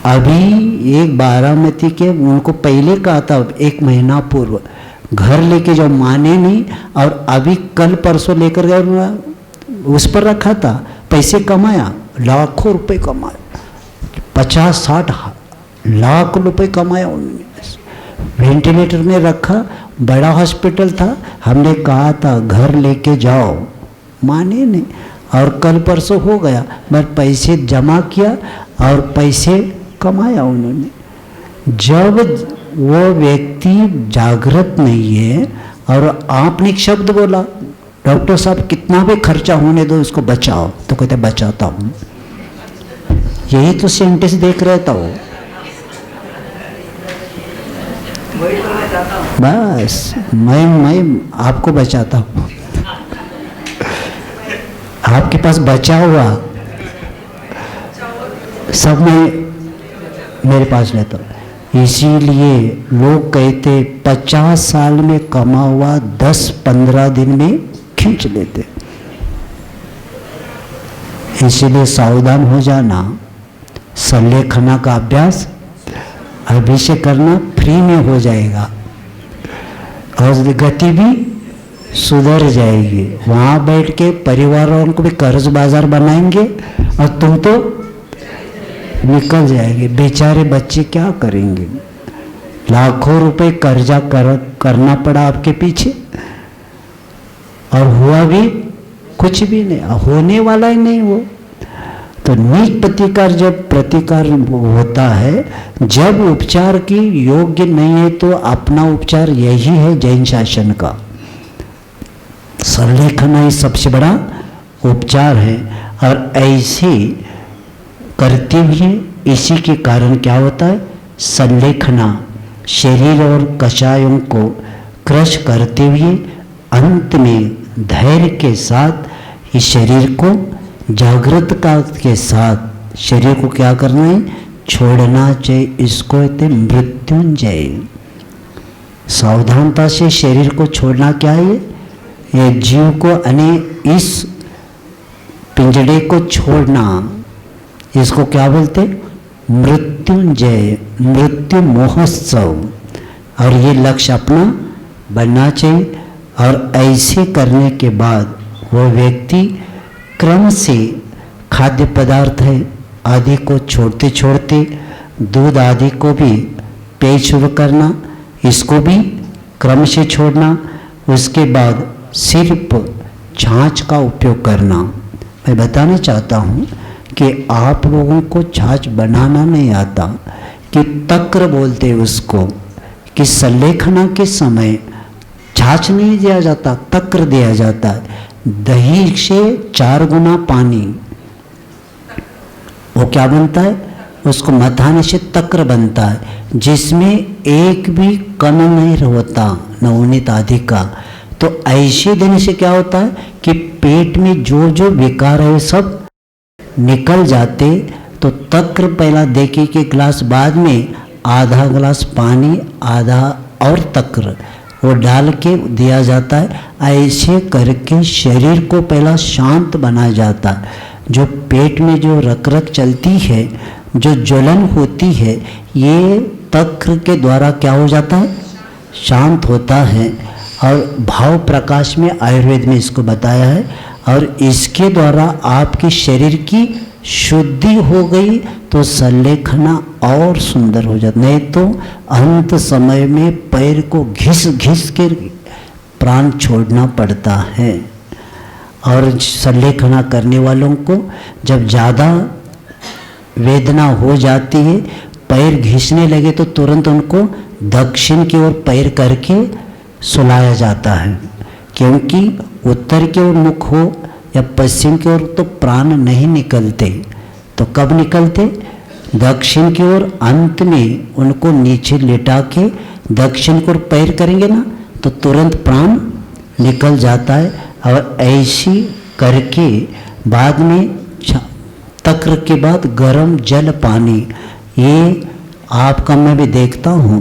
अभी एक बारामती के उनको पहले कहा था 1 महीना पूर्व घर लेके जाओ, माने नहीं। और अभी कल परसों लेकर गया, उस पर रखा था, पैसे कमाया, लाखों रुपए कमाया, 50-60 लाख रुपए कमाया उन्होंने। वेंटिलेटर में रखा, बड़ा हॉस्पिटल था, हमने कहा था घर लेके जाओ, माने नहीं। और कल परसों हो गया, बस पैसे जमा किया और पैसे कमाया उन्होंने। जब वो व्यक्ति जागृत नहीं है और आपने एक शब्द बोला, डॉक्टर साहब कितना भी खर्चा होने दो उसको बचाओ, तो कहते बचाता हूँ। यही तो सेंटेंस देख रहा था वो। बस मैं आपको बचाता हूँ, आपके पास बचा हुआ सब मैं मेरे पास लेता हूँ। इसीलिए लोग कहते 50 साल में कमा हुआ 10-15 दिन में खींच लेते। इसीलिए सावधान हो जाना। सल्लेखना का अभ्यास अभी से करना, फ्री में हो जाएगा और गति भी सुधर जाएगी। वहाँ बैठ के परिवार वालों को भी कर्ज बाजार बनाएंगे और तुम तो निकल जाएंगे। बेचारे बच्चे क्या करेंगे? लाखों रुपए कर्जा करना पड़ा आपके पीछे और हुआ भी कुछ भी नहीं, होने वाला ही नहीं वो। तो नीच प्रतिकार जब प्रतिकार होता है, जब उपचार की योग्य नहीं है तो अपना उपचार यही है जैन शासन का। सल्लेखना ही सबसे बड़ा उपचार है। और ऐसे करते हुए इसी के कारण क्या होता है? सल्लेखना शरीर और कषायों को क्रश करते हुए अंत में धैर्य के साथ इस शरीर को जागृतता के साथ शरीर को क्या करना है? छोड़ना चाहिए। इसको कहते मृत्युंजय। सावधानता से शरीर को छोड़ना क्या है? ये जीव को इस पिंजड़े को छोड़ना, इसको क्या बोलते? मृत्युंजय, मृत्यु महोत्सव। और ये लक्ष्य अपना बनना चाहिए। और ऐसे करने के बाद वो व्यक्ति क्रम से खाद्य पदार्थ है आदि को छोड़ते छोड़ते दूध आदि को भी पेय शुरू करना, इसको भी क्रम से छोड़ना। उसके बाद सिर्फ छाछ का उपयोग करना। मैं बताना चाहता हूँ कि आप लोगों को छाछ बनाना नहीं आता, कि तक्र बोलते हैं उसको, कि सल्लेखना के समय छाछ नहीं दिया जाता, तक्र दिया जाता है। दही से 4 गुना पानी, वो क्या बनता है? उसको मथाने से तक्र बनता है, जिसमें एक भी कण नहीं होता, नवनीत आदि का। तो ऐसे देने से क्या होता है कि पेट में जो जो विकार है सब निकल जाते। तो तक्र पहला देके के गिलास, बाद में आधा गिलास पानी, आधा और तक्र वो डाल के दिया जाता है। ऐसे करके शरीर को पहला शांत बनाया जाता है। जो पेट में जो रक रक चलती है, जो ज्वलन होती है, ये तक्र के द्वारा क्या हो जाता है? शांत होता है। और भाव प्रकाश में आयुर्वेद में इसको बताया है। और इसके द्वारा आपके शरीर की शुद्धि हो गई तो सल्लेखना और सुंदर हो जाता। नहीं तो अंत समय में पैर को घिस घिस के प्राण छोड़ना पड़ता है। और संलेखना करने वालों को जब ज़्यादा वेदना हो जाती है, पैर घिसने लगे तो तुरंत उनको दक्षिण की ओर पैर करके सुलाया जाता है, क्योंकि उत्तर की ओर मुख हो या पश्चिम की ओर तो प्राण नहीं निकलते। तो कब निकलते? दक्षिण की ओर। अंत में उनको नीचे लेटा के दक्षिण की ओर पैर करेंगे ना तो तुरंत प्राण निकल जाता है। और ऐसी करके बाद में तक्र के बाद गरम जल पानी, ये आपका मैं भी देखता हूँ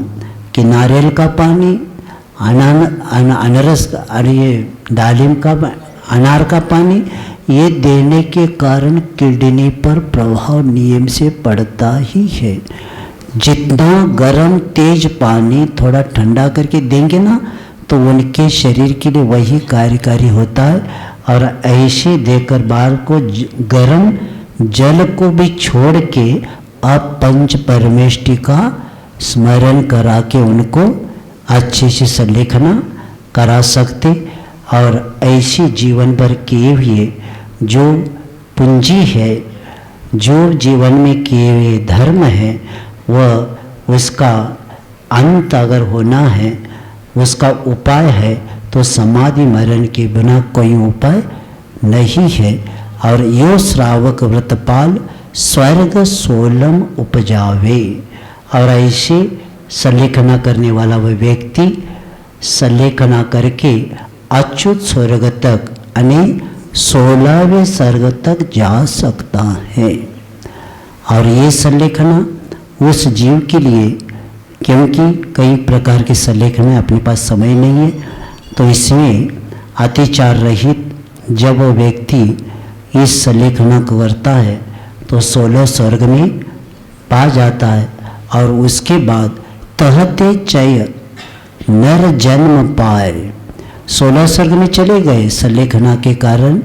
कि नारियल का पानी, अनारस ये डालिम का, अनार का पानी, ये देने के कारण किडनी पर प्रभाव नियम से पड़ता ही है। जितना गर्म तेज पानी थोड़ा ठंडा करके देंगे ना तो उनके शरीर के लिए वही कार्यकारी होता है। और ऐसे देकर बाल को गर्म जल को भी छोड़ के आप पंच परमेष्टि का स्मरण करा के उनको अच्छे से संलेखना करा सकते। और ऐसी जीवन भर किए हुए जो पूंजी है, जो जीवन में किए हुए धर्म है, वह उसका अंत अगर होना है, उसका उपाय है तो समाधि मरण के बिना कोई उपाय नहीं है। और यो श्रावक व्रतपाल स्वर्ग सोलम उपजावे। और ऐसे संलेखना करने वाला वह व्यक्ति संलेखना करके अच्युत स्वर्ग तक यानी 16वें स्वर्ग तक जा सकता है। और ये संलेखना उस जीव के लिए, क्योंकि कई प्रकार के संलेखन है, अपने पास समय नहीं है, तो इसमें अतिचार रहित जब वो व्यक्ति इस संलेखना को करता है तो 16 स्वर्ग में पा जाता है। और उसके बाद तहते चय नर जन्म पाए, 16 स्वर्ग में चले गए संलेखना के कारण।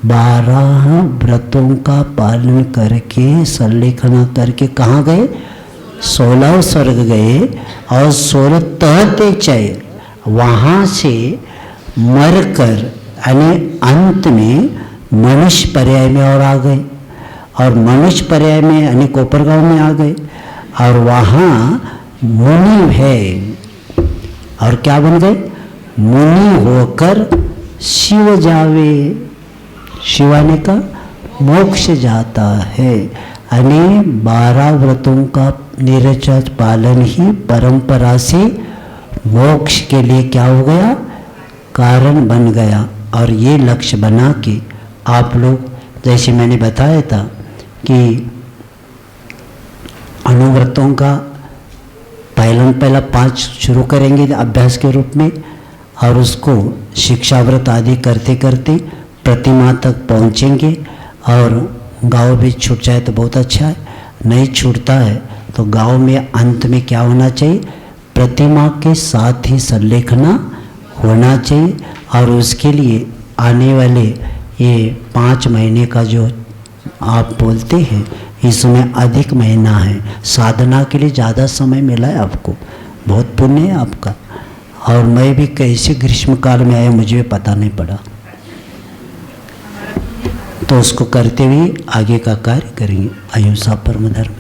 12 व्रतों का पालन करके संलेखना करके कहाँ गए? 16 स्वर्ग गए। और 16 तहते चय, वहाँ से मरकर यानी अंत में मनुष्य पर्याय में और आ गए। और मनुष्य पर्याय में यानी कोपरगांव में आ गए। और वहाँ मुनि है, और क्या बन गए? मुनि होकर शिव जावे, शिवाने का मोक्ष जाता है। यानी 12 व्रतों का निरंतर पालन ही परंपरा से मोक्ष के लिए क्या हो गया? कारण बन गया। और ये लक्ष्य बना के आप लोग, जैसे मैंने बताया था कि अनुव्रतों का पहला 5 शुरू करेंगे अभ्यास के रूप में, और उसको शिक्षाव्रत आदि करते करते प्रतिमा तक पहुँचेंगे। और गांव भी छूट जाए तो बहुत अच्छा है, नहीं छूटता है तो गांव में अंत में क्या होना चाहिए? प्रतिमा के साथ ही संलेखना होना चाहिए। और उसके लिए आने वाले ये 5 महीने का जो आप बोलते हैं, इसमें अधिक महीना है, साधना के लिए ज़्यादा समय मिला है आपको, बहुत पुण्य है आपका। और मैं भी कैसे ग्रीष्म काल में आया मुझे पता नहीं पड़ा, तो उसको करते हुए आगे का कार्य करेंगे। अहिंसा परम धर्म।